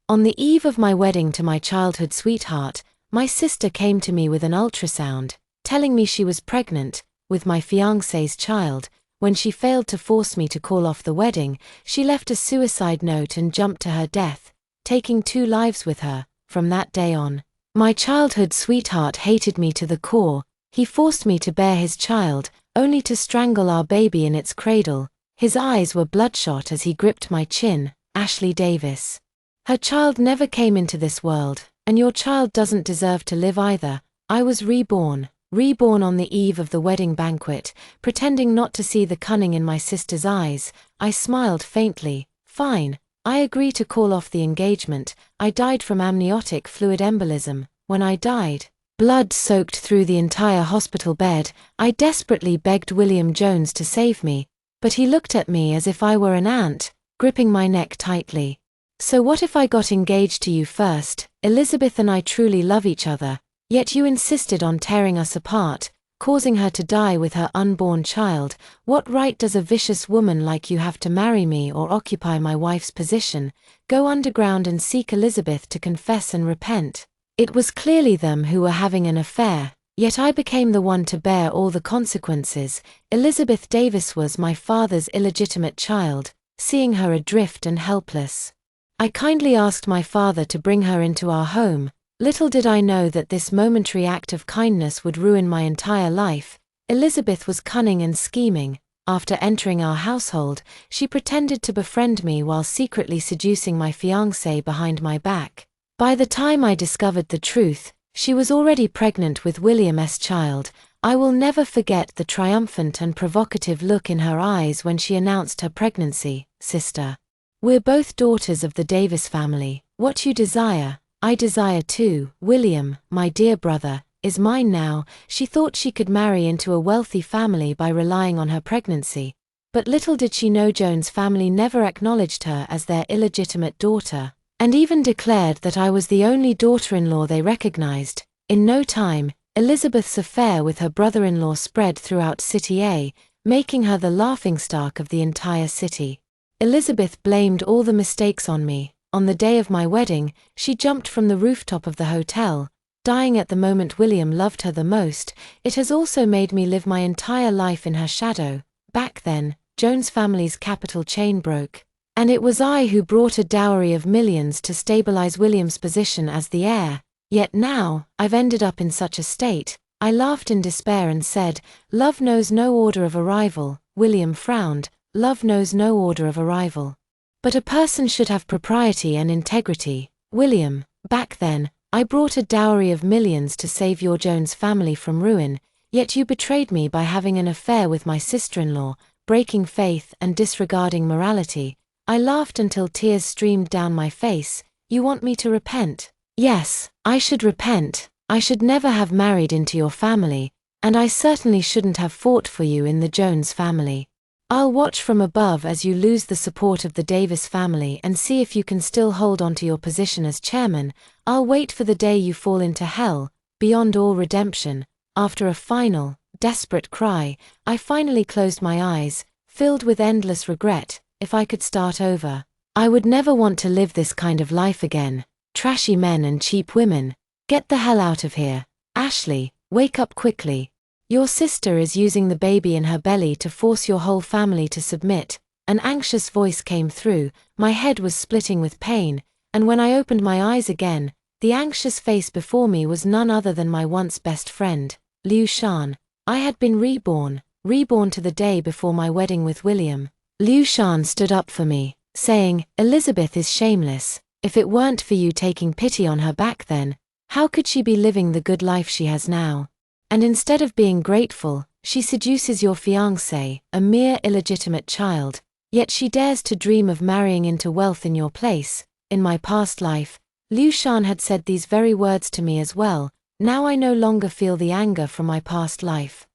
On the eve of my wedding to my childhood sweetheart, my sister came to me with an ultrasound, telling me she was pregnant with my fiancé's child. When she failed to force me to call off the wedding, she left a suicide note and jumped to her death, taking 2 lives with her. From that day on, my childhood sweetheart hated me to the core. He forced me to bear his child, only to strangle our baby in its cradle. His eyes were bloodshot as he gripped my chin. Ashley Davis. Her child never came into this world, and your child doesn't deserve to live either. I was reborn on the eve of the wedding banquet, pretending not to see the cunning in my sister's eyes. I smiled faintly. Fine, I agree to call off the engagement. I died from amniotic fluid embolism. When I died, blood soaked through the entire hospital bed. I desperately begged William Jones to save me, but he looked at me as if I were an ant, gripping my neck tightly. So what if I got engaged to you first? Elizabeth and I truly love each other, yet you insisted on tearing us apart, causing her to die with her unborn child. What right does a vicious woman like you have to marry me or occupy my wife's position? Go underground and seek Elizabeth to confess and repent. It was clearly them who were having an affair, yet I became the one to bear all the consequences. Elizabeth Davis was my father's illegitimate child, seeing her adrift and helpless. I kindly asked my father to bring her into our home. Little did I know that this momentary act of kindness would ruin my entire life. Elizabeth was cunning and scheming. After entering our household, she pretended to befriend me while secretly seducing my fiancé behind my back. By the time I discovered the truth, she was already pregnant with William's child. I will never forget the triumphant and provocative look in her eyes when she announced her pregnancy. Sister, we're both daughters of the Davis family. What you desire, I desire too. William, my dear brother, is mine now. She thought she could marry into a wealthy family by relying on her pregnancy. But little did she know Jones' family never acknowledged her as their illegitimate daughter, and even declared that I was the only daughter-in-law they recognized. In no time, Elizabeth's affair with her brother-in-law spread throughout City A, making her the laughingstock of the entire city. Elizabeth blamed all the mistakes on me. On the day of my wedding, she jumped from the rooftop of the hotel, dying at the moment William loved her the most. It has also made me live my entire life in her shadow. Back then, Jones' family's capital chain broke, and it was I who brought a dowry of millions to stabilize William's position as the heir. Yet now, I've ended up in such a state. I laughed in despair and said, "Love knows no order of arrival." William frowned. Love knows no order of arrival. But a person should have propriety and integrity. William, back then, I brought a dowry of millions to save your Jones family from ruin, yet you betrayed me by having an affair with my sister-in-law, breaking faith and disregarding morality. I laughed until tears streamed down my face. You want me to repent? Yes, I should repent. I should never have married into your family, and I certainly shouldn't have fought for you in the Jones family. I'll watch from above as you lose the support of the Davis family and see if you can still hold on to your position as chairman. I'll wait for the day you fall into hell, beyond all redemption. After a final, desperate cry, I finally closed my eyes, filled with endless regret. If I could start over, I would never want to live this kind of life again. Trashy men and cheap women. Get the hell out of here. Ashley, wake up quickly. Your sister is using the baby in her belly to force your whole family to submit. An anxious voice came through. My head was splitting with pain, and when I opened my eyes again, the anxious face before me was none other than my once best friend, Liu Shan. I had been reborn to the day before my wedding with William. Liu Shan stood up for me, saying, "Elizabeth is shameless. If it weren't for you taking pity on her back then, how could she be living the good life she has now? And instead of being grateful, she seduces your fiancé, a mere illegitimate child, yet she dares to dream of marrying into wealth in your place." In my past life, Liu Shan had said these very words to me as well. Now I no longer feel the anger from my past life.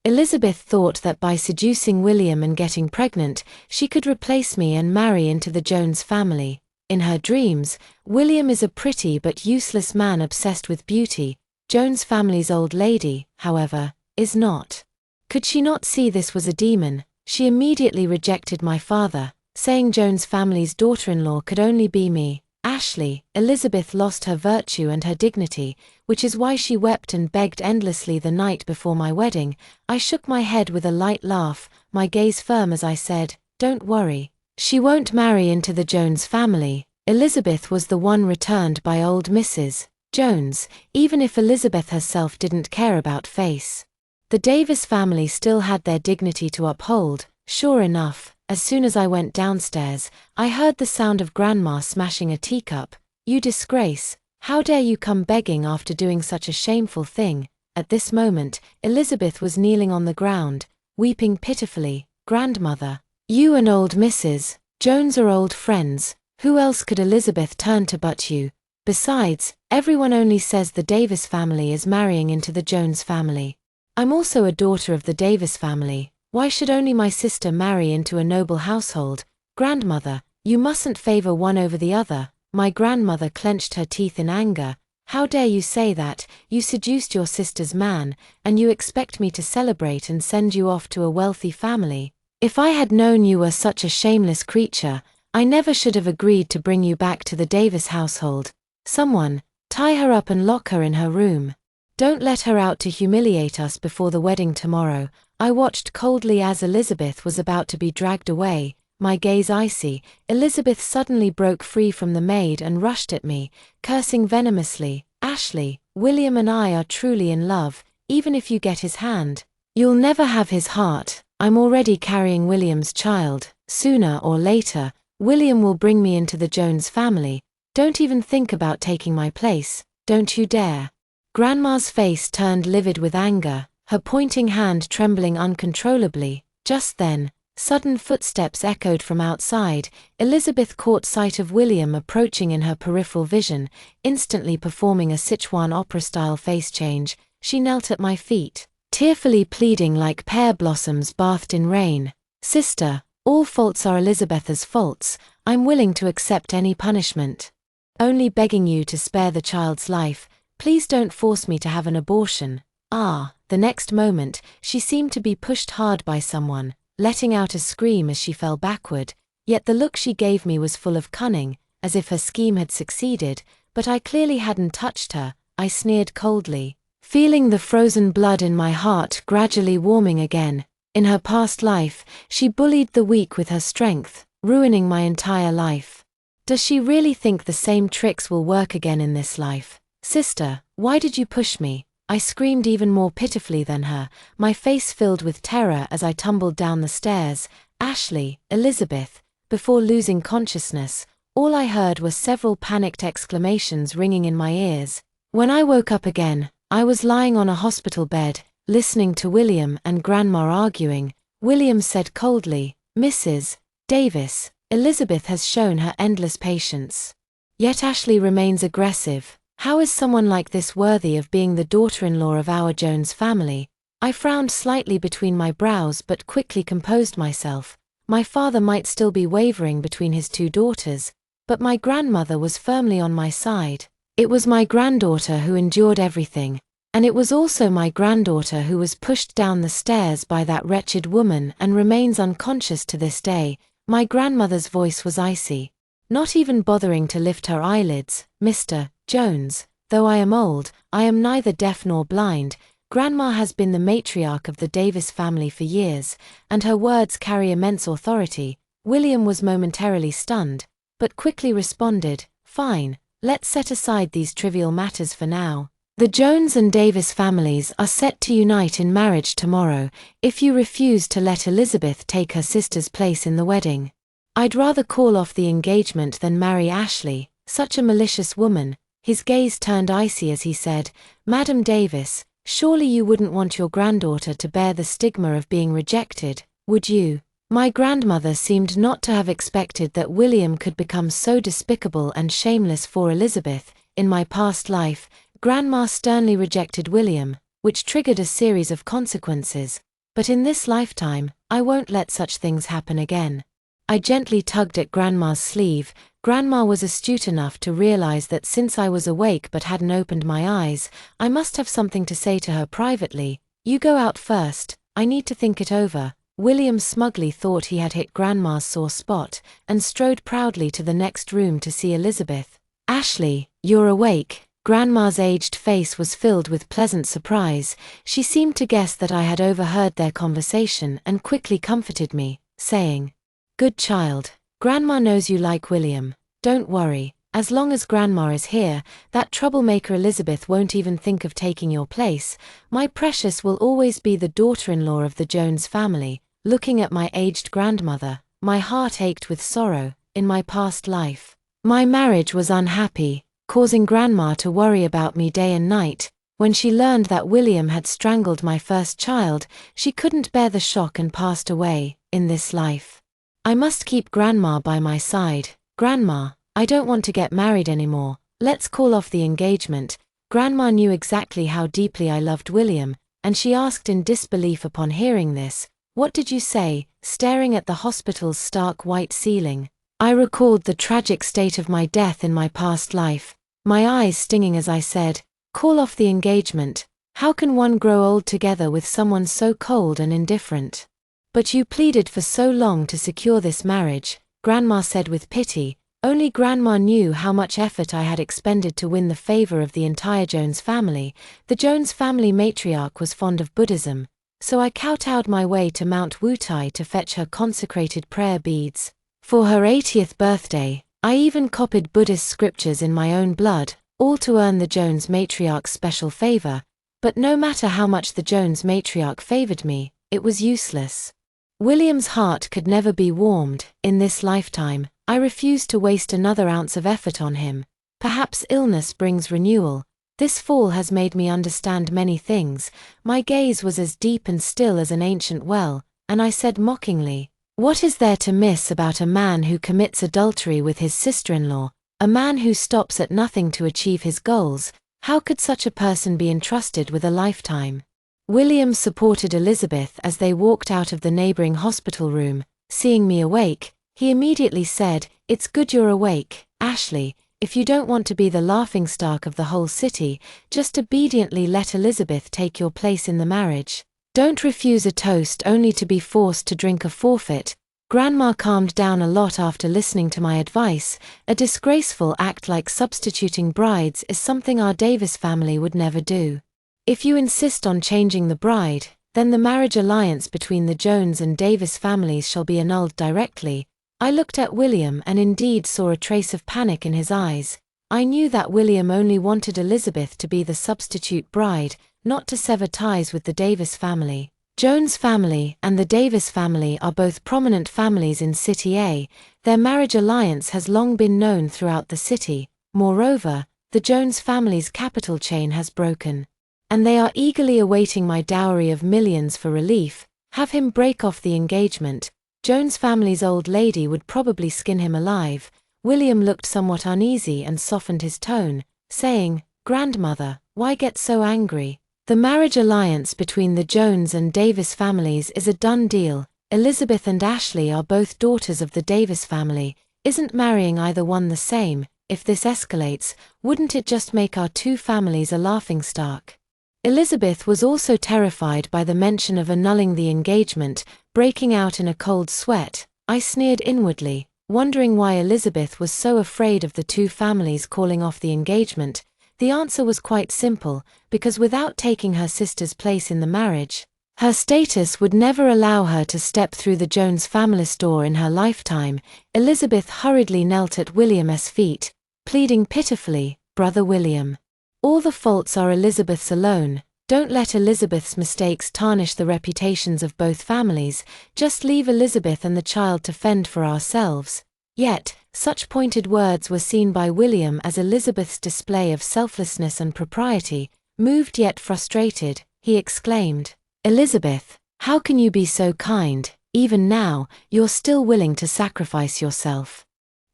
Elizabeth thought that by seducing William and getting pregnant, she could replace me and marry into the Jones family. In her dreams, William is a pretty but useless man obsessed with beauty. Jones' family's old lady, however, is not. Could she not see this was a demon? She immediately rejected my father, saying Jones' family's daughter-in-law could only be me. Ashley, Elizabeth lost her virtue and her dignity, which is why she wept and begged endlessly the night before my wedding. I shook my head with a light laugh, my gaze firm as I said, "Don't worry. She won't marry into the Jones family." Elizabeth was the one returned by old Mrs. Jones, even if Elizabeth herself didn't care about face. The Davis family still had their dignity to uphold. Sure enough, as soon as I went downstairs, I heard the sound of Grandma smashing a teacup. "You disgrace! How dare you come begging after doing such a shameful thing?" At this moment, Elizabeth was kneeling on the ground, weeping pitifully. "Grandmother, you and old Mrs. Jones are old friends. Who else could Elizabeth turn to but you? Besides, everyone only says the Davis family is marrying into the Jones family. I'm also a daughter of the Davis family. Why should only my sister marry into a noble household? Grandmother, you mustn't favor one over the other." My grandmother clenched her teeth in anger. "How dare you say that? You seduced your sister's man, and you expect me to celebrate and send you off to a wealthy family? If I had known you were such a shameless creature, I never should have agreed to bring you back to the Davis household. Someone, tie her up and lock her in her room. Don't let her out to humiliate us before the wedding tomorrow." I watched coldly as Elizabeth was about to be dragged away, my gaze icy. Elizabeth suddenly broke free from the maid and rushed at me, cursing venomously. "Ashley, William and I are truly in love. Even if you get his hand, you'll never have his heart. I'm already carrying William's child. Sooner or later, William will bring me into the Jones family. Don't even think about taking my place. Don't you dare." Grandma's face turned livid with anger, her pointing hand trembling uncontrollably. Just then, sudden footsteps echoed from outside. Elizabeth caught sight of William approaching in her peripheral vision, instantly performing a Sichuan opera-style face change. She knelt at my feet, tearfully pleading like pear blossoms bathed in rain. "Sister, all faults are Elizabeth's faults. I'm willing to accept any punishment. Only begging you to spare the child's life. Please don't force me to have an abortion." The next moment, she seemed to be pushed hard by someone, letting out a scream as she fell backward. Yet the look she gave me was full of cunning, as if her scheme had succeeded, but I clearly hadn't touched her. I sneered coldly, feeling the frozen blood in my heart gradually warming again. In her past life, she bullied the weak with her strength, ruining my entire life. Does she really think the same tricks will work again in this life? "Sister, why did you push me?" I screamed even more pitifully than her, my face filled with terror as I tumbled down the stairs. "Ashley, Elizabeth." Before losing consciousness, all I heard were several panicked exclamations ringing in my ears. When I woke up again, I was lying on a hospital bed, listening to William and Grandma arguing. William said coldly, "Mrs. Davis, Elizabeth has shown her endless patience. Yet Ashley remains aggressive. How is someone like this worthy of being the daughter-in-law of our Jones family?" I frowned slightly between my brows but quickly composed myself. My father might still be wavering between his two daughters, but my grandmother was firmly on my side. It was my granddaughter who endured everything, and it was also my granddaughter who was pushed down the stairs by that wretched woman and remains unconscious to this day. My grandmother's voice was icy. "Not even bothering to lift her eyelids, Mr. Jones. Though I am old, I am neither deaf nor blind. Grandma has been the matriarch of the Davis family for years, and her words carry immense authority." William was momentarily stunned, but quickly responded, "Fine, let's set aside these trivial matters for now. The Jones and Davis families are set to unite in marriage tomorrow, if you refuse to let Elizabeth take her sister's place in the wedding. I'd rather call off the engagement than marry Ashley, such a malicious woman." His gaze turned icy as he said, "Madam Davis, surely you wouldn't want your granddaughter to bear the stigma of being rejected, would you?" My grandmother seemed not to have expected that William could become so despicable and shameless for Elizabeth. In my past life, Grandma sternly rejected William, which triggered a series of consequences. But in this lifetime, I won't let such things happen again. I gently tugged at Grandma's sleeve. Grandma was astute enough to realize that since I was awake but hadn't opened my eyes, I must have something to say to her privately. "You go out first, I need to think it over." William smugly thought he had hit Grandma's sore spot, and strode proudly to the next room to see Elizabeth. "Ashley, you're awake." Grandma's aged face was filled with pleasant surprise. She seemed to guess that I had overheard their conversation and quickly comforted me, saying, "Good child. Grandma knows you like William. Don't worry. As long as Grandma is here, that troublemaker Elizabeth won't even think of taking your place. My precious will always be the daughter-in-law of the Jones family." Looking at my aged grandmother, my heart ached with sorrow. In my past life, my marriage was unhappy, causing Grandma to worry about me day and night. When she learned that William had strangled my first child, she couldn't bear the shock and passed away. In this life, I must keep Grandma by my side. "Grandma, I don't want to get married anymore. Let's call off the engagement." Grandma knew exactly how deeply I loved William, and she asked in disbelief upon hearing this, "What did you say?" Staring at the hospital's stark white ceiling, I recalled the tragic state of my death in my past life, my eyes stinging as I said, "Call off the engagement. How can one grow old together with someone so cold and indifferent?" "But you pleaded for so long to secure this marriage," Grandma said with pity. Only Grandma knew how much effort I had expended to win the favor of the entire Jones family. The Jones family matriarch was fond of Buddhism, so I kowtowed my way to Mount Wutai to fetch her consecrated prayer beads. For her 80th birthday, I even copied Buddhist scriptures in my own blood, all to earn the Jones matriarch's special favor. But no matter how much the Jones matriarch favored me, it was useless. William's heart could never be warmed. In this lifetime, I refused to waste another ounce of effort on him. Perhaps illness brings renewal. This fall has made me understand many things. My gaze was as deep and still as an ancient well, and I said mockingly, "What is there to miss about a man who commits adultery with his sister-in-law, a man who stops at nothing to achieve his goals? How could such a person be entrusted with a lifetime?" William supported Elizabeth as they walked out of the neighboring hospital room. Seeing me awake, he immediately said, "It's good you're awake, Ashley. If you don't want to be the laughingstock of the whole city, just obediently let Elizabeth take your place in the marriage. Don't refuse a toast only to be forced to drink a forfeit." Grandma calmed down a lot after listening to my advice. A disgraceful act like substituting brides is something our Davis family would never do. "If you insist on changing the bride, then the marriage alliance between the Jones and Davis families shall be annulled directly." I looked at William and indeed saw a trace of panic in his eyes. I knew that William only wanted Elizabeth to be the substitute bride, not to sever ties with the Davis family. Jones family and the Davis family are both prominent families in City A. Their marriage alliance has long been known throughout the city. Moreover, the Jones family's capital chain has broken, and they are eagerly awaiting my dowry of millions for relief. Have him break off the engagement. Jones family's old lady would probably skin him alive. William looked somewhat uneasy and softened his tone, saying, "Grandmother, why get so angry? The marriage alliance between the Jones and Davis families is a done deal. Elizabeth and Ashley are both daughters of the Davis family. Isn't marrying either one the same? If this escalates, wouldn't it just make our two families a laughingstock?" Elizabeth was also terrified by the mention of annulling the engagement, breaking out in a cold sweat. I sneered inwardly, wondering why Elizabeth was so afraid of the two families calling off the engagement. The answer was quite simple, because without taking her sister's place in the marriage, her status would never allow her to step through the Jones family's door in her lifetime. Elizabeth hurriedly knelt at William's feet, pleading pitifully, "Brother William, all the faults are Elizabeth's alone. Don't let Elizabeth's mistakes tarnish the reputations of both families. Just leave Elizabeth and the child to fend for ourselves." Yet, such pointed words were seen by William as Elizabeth's display of selflessness and propriety. Moved yet frustrated, he exclaimed, "Elizabeth, how can you be so kind? Even now, you're still willing to sacrifice yourself."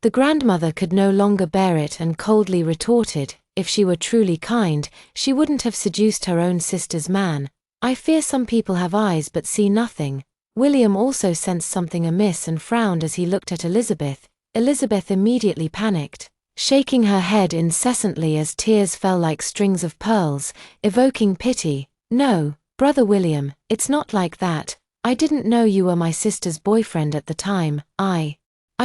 The grandmother could no longer bear it and coldly retorted, "If she were truly kind, she wouldn't have seduced her own sister's man. I fear some people have eyes but see nothing." William also sensed something amiss and frowned as he looked at Elizabeth. Elizabeth immediately panicked, shaking her head incessantly as tears fell like strings of pearls, evoking pity. "No, Brother William, it's not like that. I didn't know you were my sister's boyfriend at the time. I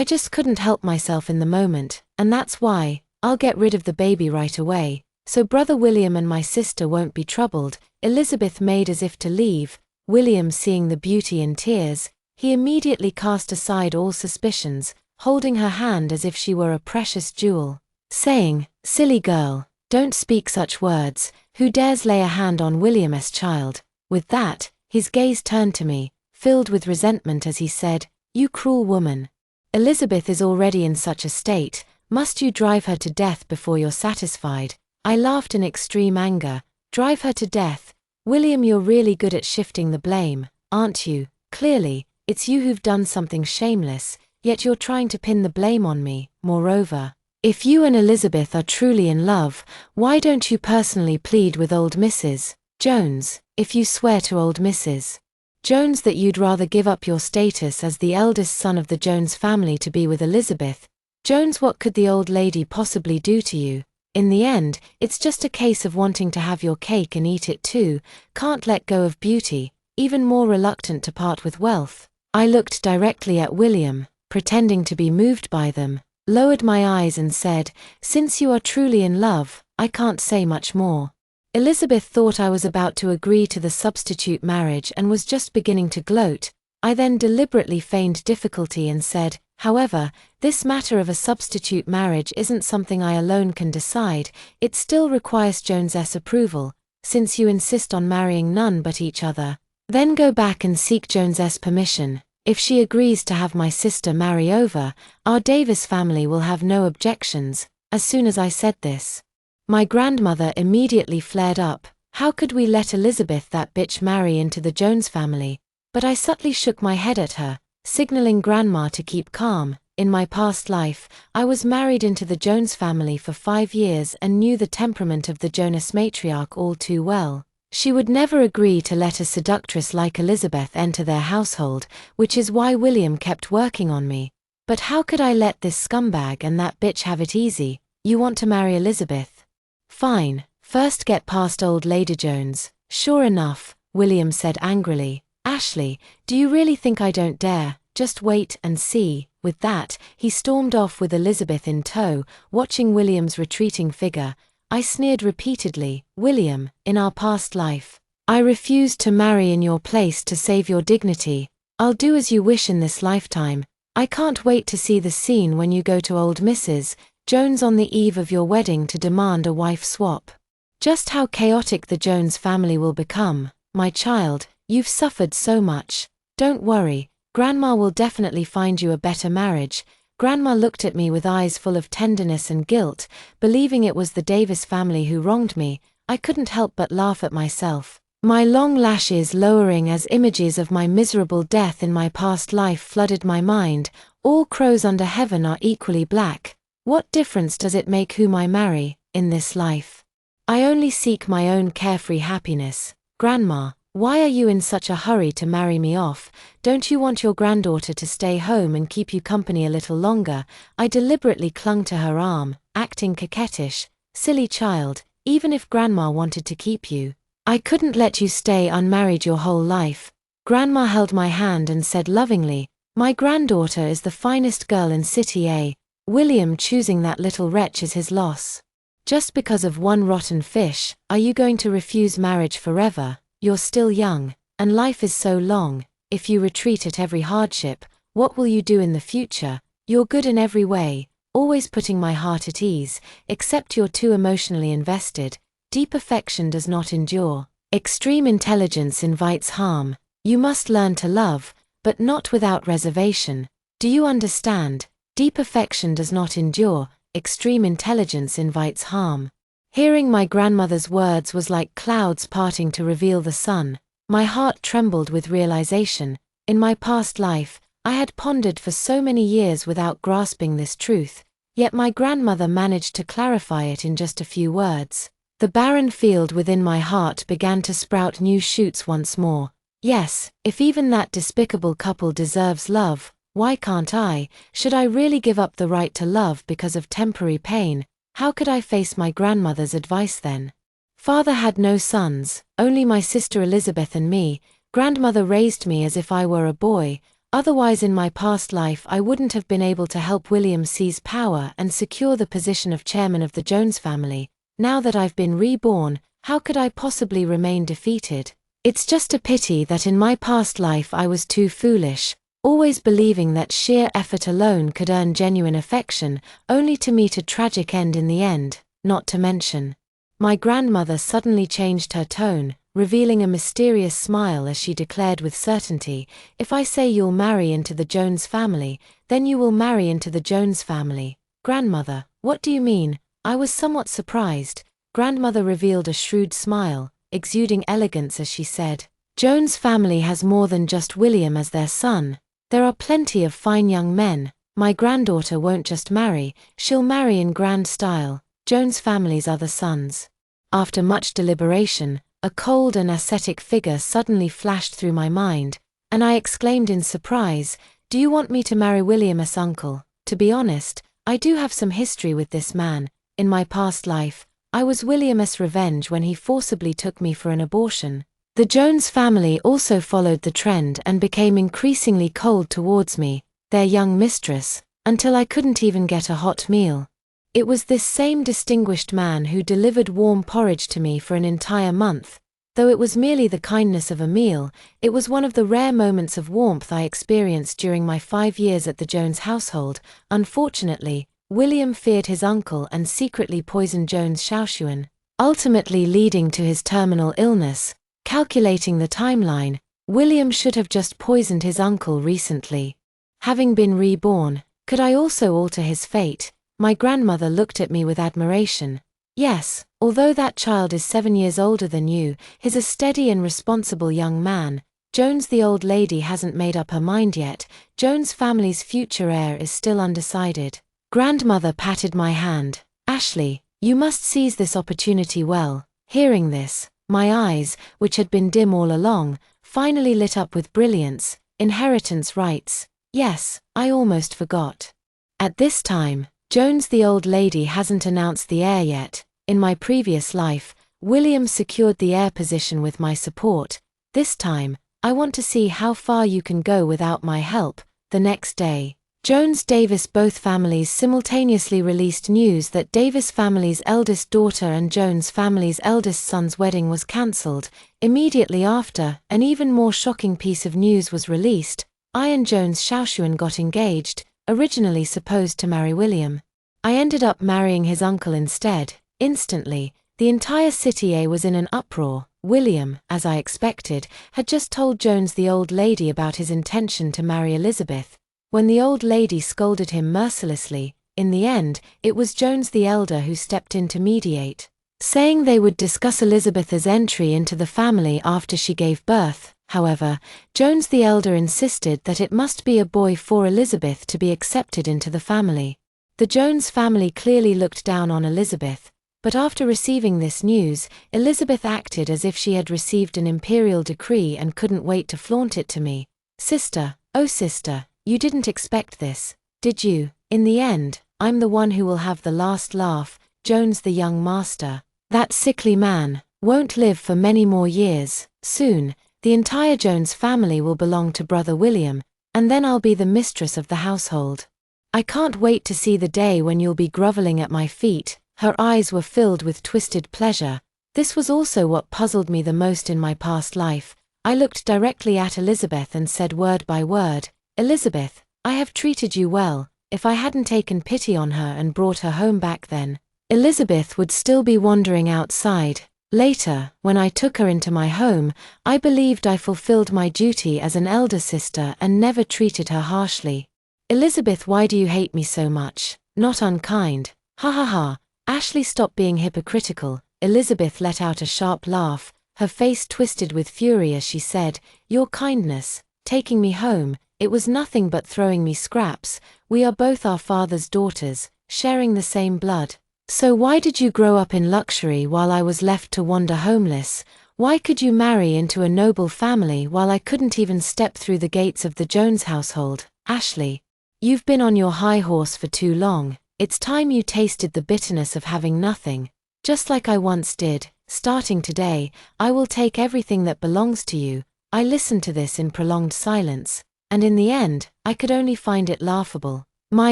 just couldn't help myself in the moment, and that's why. I'll get rid of the baby right away, so Brother William and my sister won't be troubled." Elizabeth made as if to leave. William, seeing the beauty in tears, he immediately cast aside all suspicions, holding her hand as if she were a precious jewel, saying, "Silly girl, don't speak such words. Who dares lay a hand on William's child?" With that, his gaze turned to me, filled with resentment as he said, "You cruel woman. Elizabeth is already in such a state. Must you drive her to death before you're satisfied?" I laughed in extreme anger. "Drive her to death? William, you're really good at shifting the blame, aren't you? Clearly, it's you who've done something shameless, yet you're trying to pin the blame on me. Moreover, if you and Elizabeth are truly in love, why don't you personally plead with old Mrs. Jones, if you swear to old Mrs. Jones that you'd rather give up your status as the eldest son of the Jones family to be with Elizabeth Jones? What could the old lady possibly do to you? In the end, it's just a case of wanting to have your cake and eat it too, can't let go of beauty, even more reluctant to part with wealth." I looked directly at William, pretending to be moved by them, lowered my eyes and said, "Since you are truly in love, I can't say much more." Elizabeth thought I was about to agree to the substitute marriage and was just beginning to gloat. I then deliberately feigned difficulty and said, "However, this matter of a substitute marriage isn't something I alone can decide. It still requires Jones's approval. Since you insist on marrying none but each other, then go back and seek Jones's permission. If she agrees to have my sister marry over, our Davis family will have no objections." As soon as I said this, my grandmother immediately flared up. "How could we let Elizabeth, that bitch, marry into the Jones family?" But I subtly shook my head at her, signaling Grandma to keep calm. In my past life, I was married into the Jones family for 5 years and knew the temperament of the Jonas matriarch all too well. She would never agree to let a seductress like Elizabeth enter their household, which is why William kept working on me. But how could I let this scumbag and that bitch have it easy? "You want to marry Elizabeth? Fine, first get past old Lady Jones." "Sure enough," William said angrily. "Ashley, do you really think I don't dare? Just wait and see." With that, he stormed off with Elizabeth in tow. Watching William's retreating figure, I sneered repeatedly, "William, in our past life, I refused to marry in your place to save your dignity. I'll do as you wish in this lifetime. I can't wait to see the scene when you go to old Mrs. Jones on the eve of your wedding to demand a wife swap. Just how chaotic the Jones family will become. My child, you've suffered so much. Don't worry, Grandma will definitely find you a better marriage." Grandma looked at me with eyes full of tenderness and guilt, believing it was the Davis family who wronged me. I couldn't help but laugh at myself, my long lashes lowering as images of my miserable death in my past life flooded my mind. All crows under heaven are equally black. What difference does it make whom I marry, in this life? I only seek my own carefree happiness. Grandma, why are you in such a hurry to marry me off? Don't you want your granddaughter to stay home and keep you company a little longer? I deliberately clung to her arm, acting coquettish. "Silly child, even if Grandma wanted to keep you, I couldn't let you stay unmarried your whole life." Grandma held my hand and said lovingly, "My granddaughter is the finest girl in City A. William choosing that little wretch is his loss. Just because of one rotten fish, are you going to refuse marriage forever? You're still young, and life is so long. If you retreat at every hardship, what will you do in the future? You're good in every way, always putting my heart at ease, except you're too emotionally invested. Deep affection does not endure. Extreme intelligence invites harm. You must learn to love, but not without reservation. Do you understand? Deep affection does not endure. Extreme intelligence invites harm." Hearing my grandmother's words was like clouds parting to reveal the sun. My heart trembled with realization. In my past life, I had pondered for so many years without grasping this truth, yet my grandmother managed to clarify it in just a few words. The barren field within my heart began to sprout new shoots once more. Yes, if even that despicable couple deserves love, why can't I? Should I really give up the right to love because of temporary pain? How could I face my grandmother's advice then? Father had no sons, only my sister Elizabeth and me. Grandmother raised me as if I were a boy, otherwise in my past life I wouldn't have been able to help William seize power and secure the position of chairman of the Jones family. Now that I've been reborn, how could I possibly remain defeated? It's just a pity that in my past life I was too foolish, always believing that sheer effort alone could earn genuine affection, only to meet a tragic end in the end, not to mention. My grandmother suddenly changed her tone, revealing a mysterious smile as she declared with certainty, "If I say you'll marry into the Jones family, then you will marry into the Jones family." "Grandmother, what do you mean?" I was somewhat surprised. Grandmother revealed a shrewd smile, exuding elegance as she said, "Jones family has more than just William as their son. There are plenty of fine young men. My granddaughter won't just marry, she'll marry in grand style. Jones family's other sons." After much deliberation, a cold and ascetic figure suddenly flashed through my mind, and I exclaimed in surprise, "Do you want me to marry William's uncle?" To be honest, I do have some history with this man. In my past life, I was William's revenge when he forcibly took me for an abortion. The Jones family also followed the trend and became increasingly cold towards me, their young mistress, until I couldn't even get a hot meal. It was this same distinguished man who delivered warm porridge to me for an entire month. Though it was merely the kindness of a meal, it was one of the rare moments of warmth I experienced during my 5 years at the Jones household. Unfortunately, William feared his uncle and secretly poisoned Jones' Shaoshuan, ultimately leading to his terminal illness. Calculating the timeline, William should have just poisoned his uncle recently. Having been reborn, could I also alter his fate? My grandmother looked at me with admiration. "Yes, although that child is 7 years older than you, he's a steady and responsible young man. Jones, the old lady hasn't made up her mind yet. Jones family's future heir is still undecided." Grandmother patted my hand. "Ashley, you must seize this opportunity well." Hearing this, my eyes, which had been dim all along, finally lit up with brilliance. Inheritance rights. Yes, I almost forgot. At this time, Jones, the old lady hasn't announced the heir yet. In my previous life, William secured the heir position with my support. This time, I want to see how far you can go without my help. The next day, Jones Davis both families simultaneously released news that Davis family's eldest daughter and Jones family's eldest son's wedding was cancelled. Immediately after, an even more shocking piece of news was released. I and Jones Shaoshuan got engaged, originally supposed to marry William. I ended up marrying his uncle instead. Instantly, the entire city was in an uproar. William, as I expected, had just told Jones the old lady about his intention to marry Elizabeth. When the old lady scolded him mercilessly, in the end, it was Jones the elder who stepped in to mediate, saying they would discuss Elizabeth's entry into the family after she gave birth. However, Jones the elder insisted that it must be a boy for Elizabeth to be accepted into the family. The Jones family clearly looked down on Elizabeth, but after receiving this news, Elizabeth acted as if she had received an imperial decree and couldn't wait to flaunt it to me. "Sister, oh sister, you didn't expect this, did you? In the end, I'm the one who will have the last laugh." Jones the young master, that sickly man, won't live for many more years. Soon, the entire Jones family will belong to brother William, and then I'll be the mistress of the household. I can't wait to see the day when you'll be groveling at my feet. Her eyes were filled with twisted pleasure. This was also what puzzled me the most in my past life. I looked directly at Elizabeth and said word by word, "Elizabeth, I have treated you well. If I hadn't taken pity on her and brought her home back then, Elizabeth would still be wandering outside." Later, when I took her into my home, I believed I fulfilled my duty as an elder sister and never treated her harshly. "Elizabeth, why do you hate me so much?" "Not unkind. Ha ha ha." "Ashley, stop being hypocritical." Elizabeth let out a sharp laugh, her face twisted with fury as she said, "Your kindness, taking me home, it was nothing but throwing me scraps. We are both our father's daughters, sharing the same blood. So why did you grow up in luxury while I was left to wander homeless? Why could you marry into a noble family while I couldn't even step through the gates of the Jones household? Ashley, you've been on your high horse for too long. It's time you tasted the bitterness of having nothing. Just like I once did. Starting today, I will take everything that belongs to you. I listened to this in prolonged silence, and in the end, I could only find it laughable. My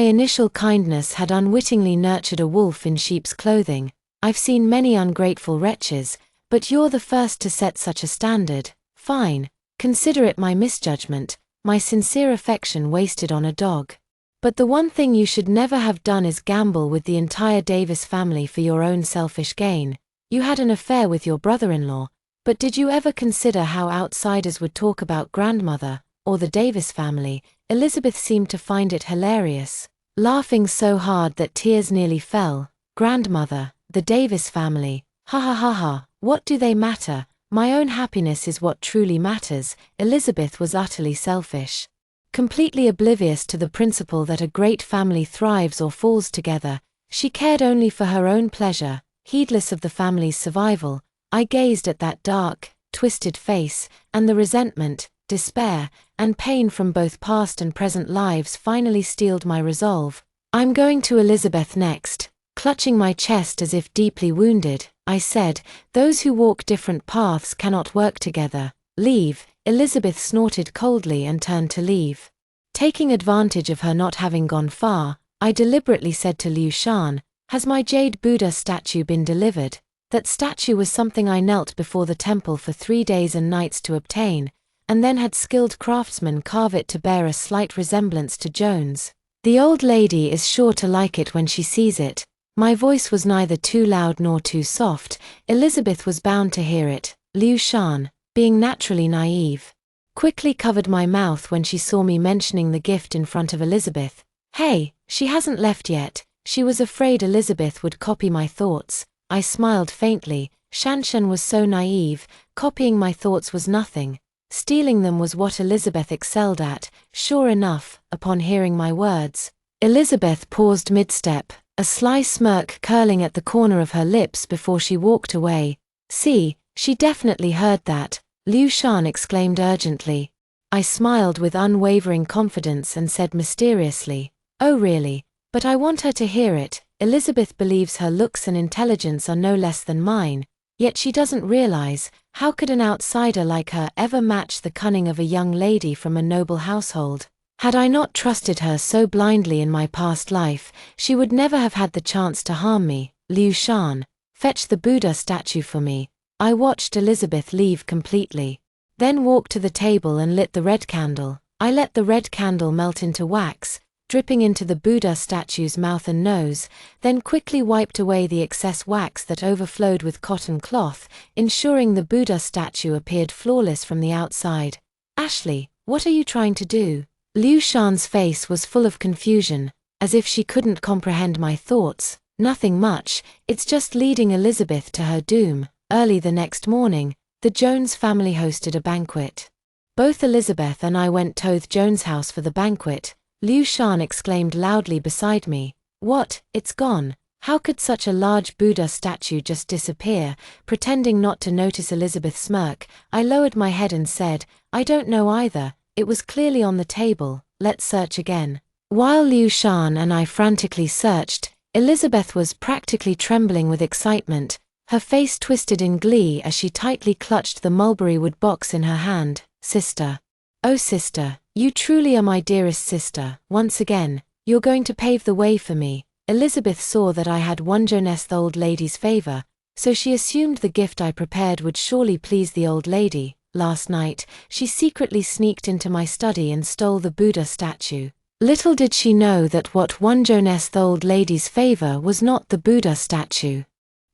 initial kindness had unwittingly nurtured a wolf in sheep's clothing. I've seen many ungrateful wretches, but you're the first to set such a standard. Fine. Consider it my misjudgment, my sincere affection wasted on a dog. But the one thing you should never have done is gamble with the entire Davis family for your own selfish gain. You had an affair with your brother-in-law, but did you ever consider how outsiders would talk about grandmother, or the Davis family? Elizabeth seemed to find it hilarious, laughing so hard that tears nearly fell. Grandmother, the Davis family, ha ha ha ha, what do they matter? My own happiness is what truly matters. Elizabeth was utterly selfish, completely oblivious to the principle that a great family thrives or falls together. She cared only for her own pleasure, heedless of the family's survival. I gazed at that dark, twisted face, and the resentment, despair, and pain from both past and present lives finally steeled my resolve. I'm going to Elizabeth next. Clutching my chest as if deeply wounded, I said, those who walk different paths cannot work together. Leave. Elizabeth snorted coldly and turned to leave. Taking advantage of her not having gone far, I deliberately said to Liu Shan, has my jade Buddha statue been delivered? That statue was something I knelt before the temple for 3 days and nights to obtain, and then had skilled craftsmen carve it to bear a slight resemblance to Joan's. The old lady is sure to like it when she sees it. My voice was neither too loud nor too soft. Elizabeth was bound to hear it. Liu Shan, being naturally naive, quickly covered my mouth when she saw me mentioning the gift in front of Elizabeth. Hey, she hasn't left yet. She was afraid Elizabeth would copy my thoughts. I smiled faintly. Shanshan was so naive. Copying my thoughts was nothing. Stealing them was what Elizabeth excelled at. Sure enough, upon hearing my words, Elizabeth paused mid-step, a sly smirk curling at the corner of her lips before she walked away. See, she definitely heard that, Liu Shan exclaimed urgently. I smiled with unwavering confidence and said mysteriously, oh really? But I want her to hear it. Elizabeth believes her looks and intelligence are no less than mine, yet she doesn't realize, how could an outsider like her ever match the cunning of a young lady from a noble household? Had I not trusted her so blindly in my past life, she would never have had the chance to harm me. Liu Shan, fetch the Buddha statue for me. I watched Elizabeth leave completely, then walked to the table and lit the red candle. I let the red candle melt into wax, dripping into the Buddha statue's mouth and nose, then quickly wiped away the excess wax that overflowed with cotton cloth, ensuring the Buddha statue appeared flawless from the outside. Ashley, what are you trying to do? Liu Shan's face was full of confusion, as if she couldn't comprehend my thoughts. Nothing much, it's just leading Elizabeth to her doom. Early the next morning, the Jones family hosted a banquet. Both Elizabeth and I went to Jones' house for the banquet. Liu Shan exclaimed loudly beside me, what, it's gone? How could such a large Buddha statue just disappear? Pretending not to notice Elizabeth's smirk, I lowered my head and said, I don't know either. It was clearly on the table, let's search again. While Liu Shan and I frantically searched, Elizabeth was practically trembling with excitement, her face twisted in glee as she tightly clutched the mulberry wood box in her hand. Sister. Oh sister, you truly are my dearest sister. Once again, you're going to pave the way for me. Elizabeth saw that I had won Joan's old lady's favor, so she assumed the gift I prepared would surely please the old lady. Last night, she secretly sneaked into my study and stole the Buddha statue. Little did she know that what won Joan's old lady's favor was not the Buddha statue,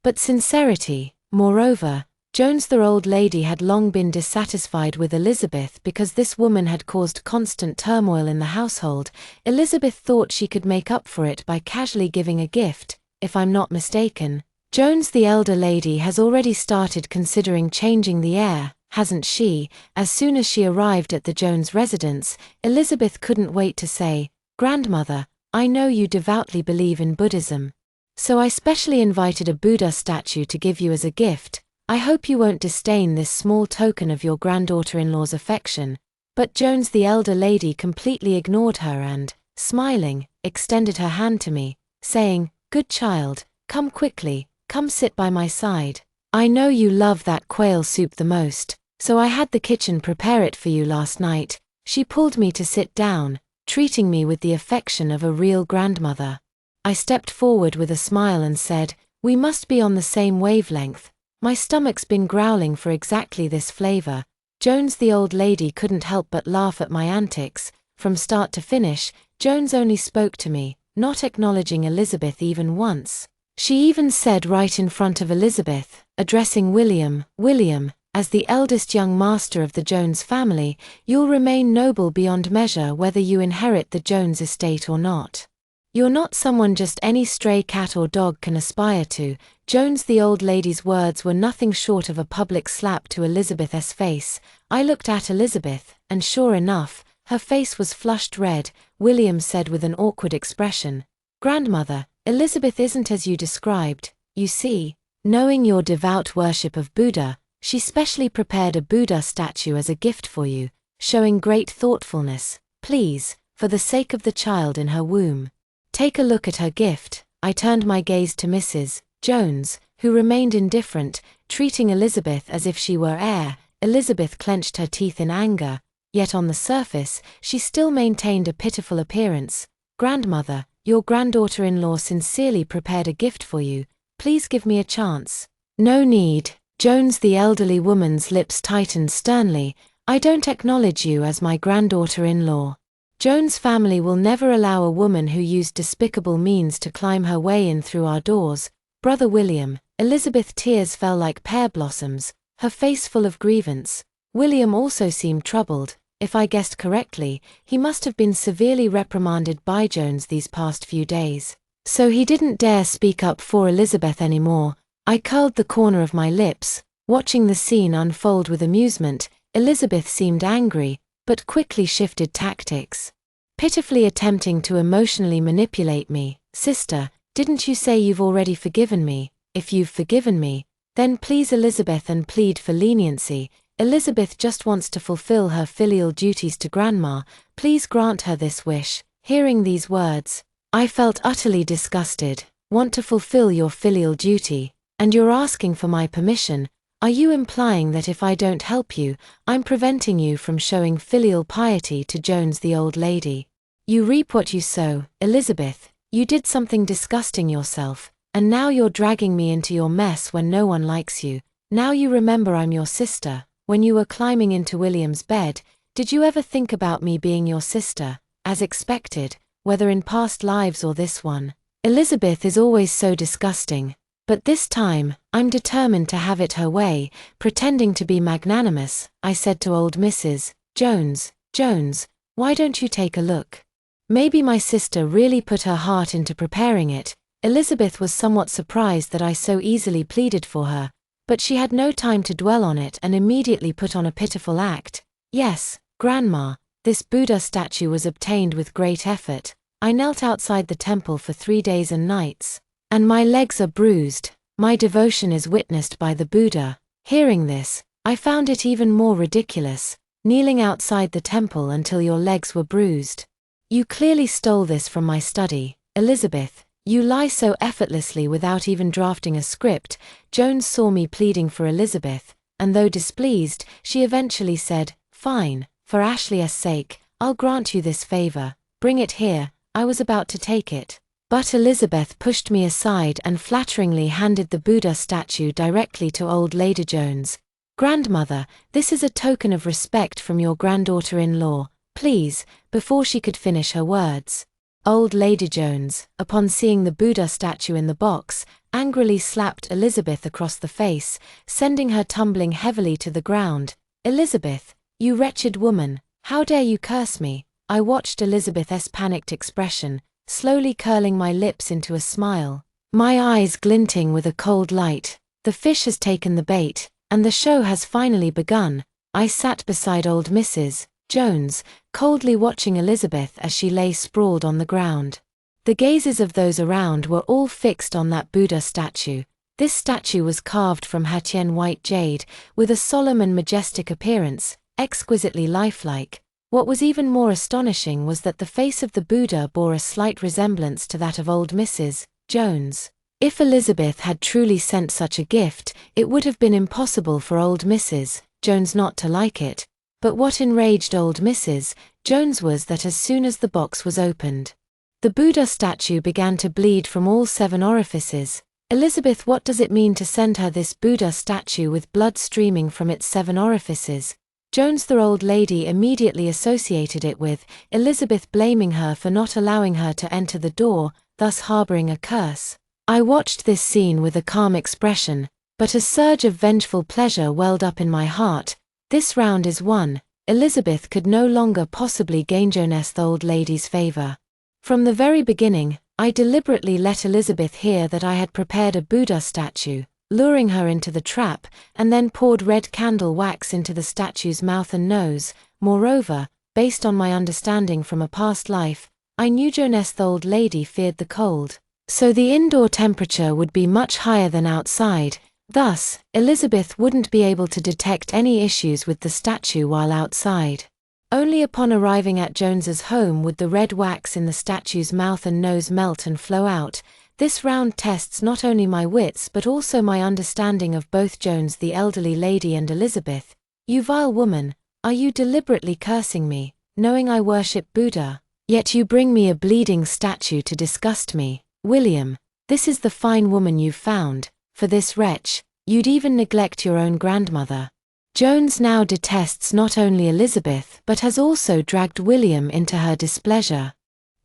but sincerity. Moreover, Jones the old lady had long been dissatisfied with Elizabeth because this woman had caused constant turmoil in the household. Elizabeth thought she could make up for it by casually giving a gift. If I'm not mistaken, Jones the elder lady has already started considering changing the heir, hasn't she? As soon as she arrived at the Jones residence, Elizabeth couldn't wait to say, Grandmother, I know you devoutly believe in Buddhism, so I specially invited a Buddha statue to give you as a gift. I hope you won't disdain this small token of your granddaughter-in-law's affection. But Jones the elder lady completely ignored her and, smiling, extended her hand to me, saying, Good child, come quickly, come sit by my side. I know you love that quail soup the most. So I had the kitchen prepare it for you last night." She pulled me to sit down, treating me with the affection of a real grandmother. I stepped forward with a smile and said, "We must be on the same wavelength. My stomach's been growling for exactly this flavor." Jones, the old lady, couldn't help but laugh at my antics. From start to finish, Jones only spoke to me, not acknowledging Elizabeth even once. She even said right in front of Elizabeth, addressing William, "William, as the eldest young master of the Jones family, you'll remain noble beyond measure whether you inherit the Jones estate or not. You're not someone just any stray cat or dog can aspire to." Jones, the old lady's words were nothing short of a public slap to Elizabeth's face. I looked at Elizabeth, and sure enough, her face was flushed red. William said with an awkward expression, "Grandmother, Elizabeth isn't as you described. You see, knowing your devout worship of Buddha, she specially prepared a Buddha statue as a gift for you, showing great thoughtfulness. Please, for the sake of the child in her womb, take a look at her gift." I turned my gaze to Mrs. Jones, who remained indifferent, treating Elizabeth as if she were air. Elizabeth clenched her teeth in anger, yet on the surface, she still maintained a pitiful appearance. "Grandmother, your granddaughter-in-law sincerely prepared a gift for you. Please give me a chance." "No need." Jones, the elderly woman's lips tightened sternly. "I don't acknowledge you as my granddaughter-in-law. Jones' family will never allow a woman who used despicable means to climb her way in through our doors. Brother William." Elizabeth's tears fell like pear blossoms, her face full of grievance. William also seemed troubled. If I guessed correctly, he must have been severely reprimanded by Jones these past few days. So he didn't dare speak up for Elizabeth anymore. I curled the corner of my lips, watching the scene unfold with amusement. Elizabeth seemed angry, but quickly shifted tactics, pitifully attempting to emotionally manipulate me. "Sister, didn't you say you've already forgiven me? If you've forgiven me, then please Elizabeth and plead for leniency. Elizabeth just wants to fulfill her filial duties to Grandma. Please grant her this wish." Hearing these words, I felt utterly disgusted. "Want to fulfill your filial duty? And you're asking for my permission? Are you implying that if I don't help you, I'm preventing you from showing filial piety to Jones, the old lady? You reap what you sow." "Elizabeth, you did something disgusting yourself, and now you're dragging me into your mess when no one likes you. Now you remember I'm your sister. When you were climbing into William's bed, did you ever think about me being your sister, as expected, whether in past lives or this one?" Elizabeth is always so disgusting. But this time, I'm determined to have it her way. Pretending to be magnanimous, I said to old Mrs. Jones, "Jones, why don't you take a look? Maybe my sister really put her heart into preparing it." Elizabeth was somewhat surprised that I so easily pleaded for her, but she had no time to dwell on it and immediately put on a pitiful act. "Yes, Grandma, this Buddha statue was obtained with great effort. I knelt outside the temple for 3 days and nights, and my legs are bruised. My devotion is witnessed by the Buddha." Hearing this, I found it even more ridiculous. "Kneeling outside the temple until your legs were bruised? You clearly stole this from my study. Elizabeth, you lie so effortlessly without even drafting a script." Jones saw me pleading for Elizabeth, and though displeased, she eventually said, "Fine, for Ashley's sake, I'll grant you this favor. Bring it here." I was about to take it, but Elizabeth pushed me aside and flatteringly handed the Buddha statue directly to old Lady Jones. "Grandmother, this is a token of respect from your granddaughter-in-law. Please." Before she could finish her words, old Lady Jones, upon seeing the Buddha statue in the box, angrily slapped Elizabeth across the face, sending her tumbling heavily to the ground. "Elizabeth, you wretched woman, how dare you curse me?" I watched Elizabeth's panicked expression, slowly curling my lips into a smile, my eyes glinting with a cold light. The fish has taken the bait, and the show has finally begun. I sat beside old Mrs. Jones, coldly watching Elizabeth as she lay sprawled on the ground. The gazes of those around were all fixed on that Buddha statue. This statue was carved from Hatien white jade, with a solemn and majestic appearance, exquisitely lifelike. What was even more astonishing was that the face of the Buddha bore a slight resemblance to that of old Mrs. Jones. If Elizabeth had truly sent such a gift, it would have been impossible for old Mrs. Jones not to like it. But what enraged old Mrs. Jones was that as soon as the box was opened, the Buddha statue began to bleed from all 7 orifices. Elizabeth, what does it mean to send her this Buddha statue with blood streaming from its 7 orifices? Jones, the old lady, immediately associated it with Elizabeth, blaming her for not allowing her to enter the door, thus harboring a curse. I watched this scene with a calm expression, but a surge of vengeful pleasure welled up in my heart. This round is won. Elizabeth could no longer possibly gain Jones, the old lady's favor. From the very beginning, I deliberately let Elizabeth hear that I had prepared a Buddha statue, luring her into the trap, and then poured red candle wax into the statue's mouth and nose. Moreover, based on my understanding from a past life, I knew Jones, the old lady, feared the cold, so the indoor temperature would be much higher than outside. Thus, Elizabeth wouldn't be able to detect any issues with the statue while outside. Only upon arriving at Jones's home would the red wax in the statue's mouth and nose melt and flow out. This round tests not only my wits but also my understanding of both Jones, the elderly lady, and Elizabeth. You vile woman, are you deliberately cursing me, knowing I worship Buddha? Yet you bring me a bleeding statue to disgust me. William, this is the fine woman you've found. For this wretch, you'd even neglect your own grandmother. Jones now detests not only Elizabeth but has also dragged William into her displeasure.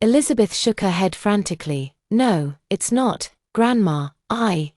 Elizabeth shook her head frantically. No, it's not, Grandma.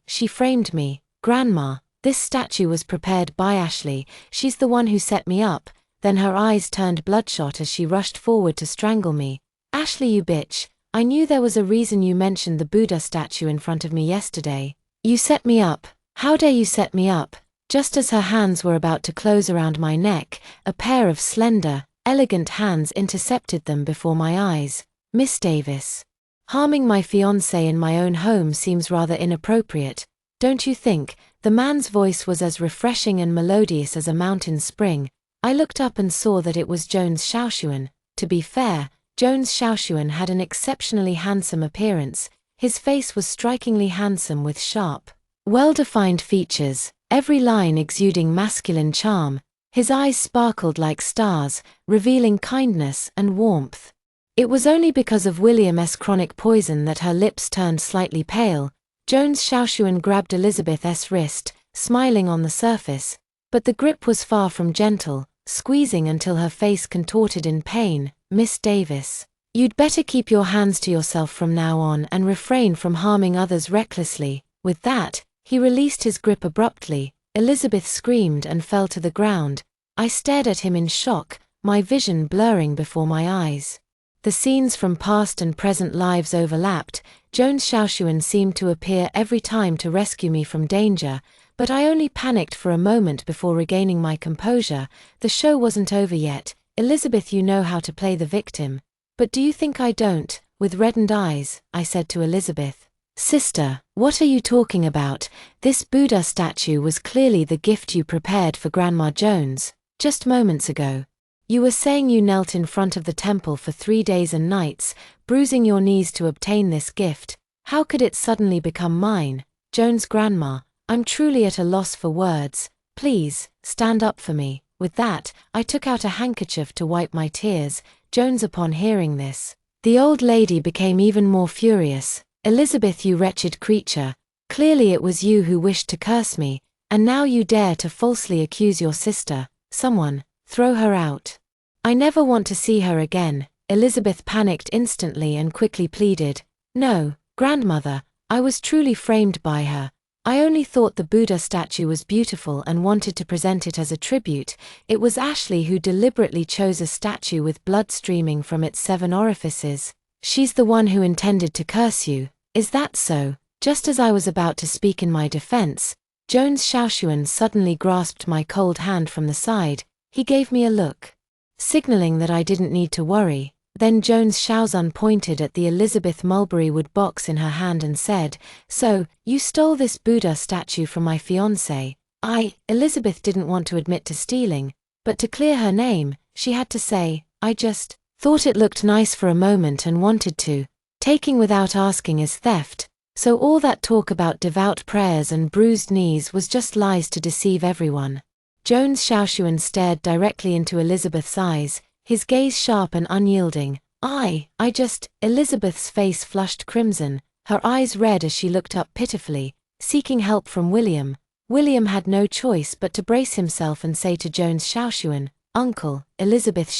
She framed me. Grandma, this statue was prepared by Ashley. She's the one who set me up. Then her eyes turned bloodshot as she rushed forward to strangle me. Ashley, you bitch. I knew there was a reason you mentioned the Buddha statue in front of me yesterday. You set me up. How dare you set me up? Just as her hands were about to close around my neck, a pair of slender, elegant hands intercepted them before my eyes. Miss Davis. Harming my fiancé in my own home seems rather inappropriate, don't you think? The man's voice was as refreshing and melodious as a mountain spring. I looked up and saw that it was Jones Xiaoshuan. To be fair, Jones Xiaoshuan had an exceptionally handsome appearance. His face was strikingly handsome with sharp, well-defined features, every line exuding masculine charm. His eyes sparkled like stars, revealing kindness and warmth. It was only because of William's chronic poison that her lips turned slightly pale. Jones Xiaoshuan grabbed Elizabeth's wrist, smiling on the surface, but the grip was far from gentle, squeezing until her face contorted in pain. Miss Davis, you'd better keep your hands to yourself from now on and refrain from harming others recklessly. With that, he released his grip abruptly. Elizabeth screamed and fell to the ground. I stared at him in shock, my vision blurring before my eyes. The scenes from past and present lives overlapped. Jones Xiaoshuan seemed to appear every time to rescue me from danger, but I only panicked for a moment before regaining my composure. The show wasn't over yet. Elizabeth, you know how to play the victim. But do you think I don't? With reddened eyes, I said to Elizabeth. Sister, what are you talking about? This Buddha statue was clearly the gift you prepared for Grandma Jones, just moments ago. You were saying you knelt in front of the temple for 3 days and nights, bruising your knees to obtain this gift. How could it suddenly become mine? Jones, Grandma, I'm truly at a loss for words. Please, stand up for me. With that, I took out a handkerchief to wipe my tears. Jones, upon hearing this, the old lady became even more furious. Elizabeth, you wretched creature, clearly it was you who wished to curse me, and now you dare to falsely accuse your sister. Someone, throw her out. I never want to see her again. Elizabeth panicked instantly and quickly pleaded. No, Grandmother, I was truly framed by her. I only thought the Buddha statue was beautiful and wanted to present it as a tribute. It was Ashley who deliberately chose a statue with blood streaming from its 7 orifices. She's the one who intended to curse you. Is that so? Just as I was about to speak in my defense, Jones Xiaoshuan suddenly grasped my cold hand from the side. He gave me a look, signaling that I didn't need to worry. Then Jones Xiaoshuan pointed at the Elizabeth mulberry wood box in her hand and said, So, you stole this Buddha statue from my fiancé. Elizabeth didn't want to admit to stealing, but to clear her name, she had to say, I just thought it looked nice for a moment and wanted to. Taking without asking is theft, so all that talk about devout prayers and bruised knees was just lies to deceive everyone. Jones Xiaoshuan stared directly into Elizabeth's eyes, his gaze sharp and unyielding. Elizabeth's face flushed crimson, her eyes red as she looked up pitifully, seeking help from William. William had no choice but to brace himself and say to Jones Xiaoshuan, "Uncle, Elizabeth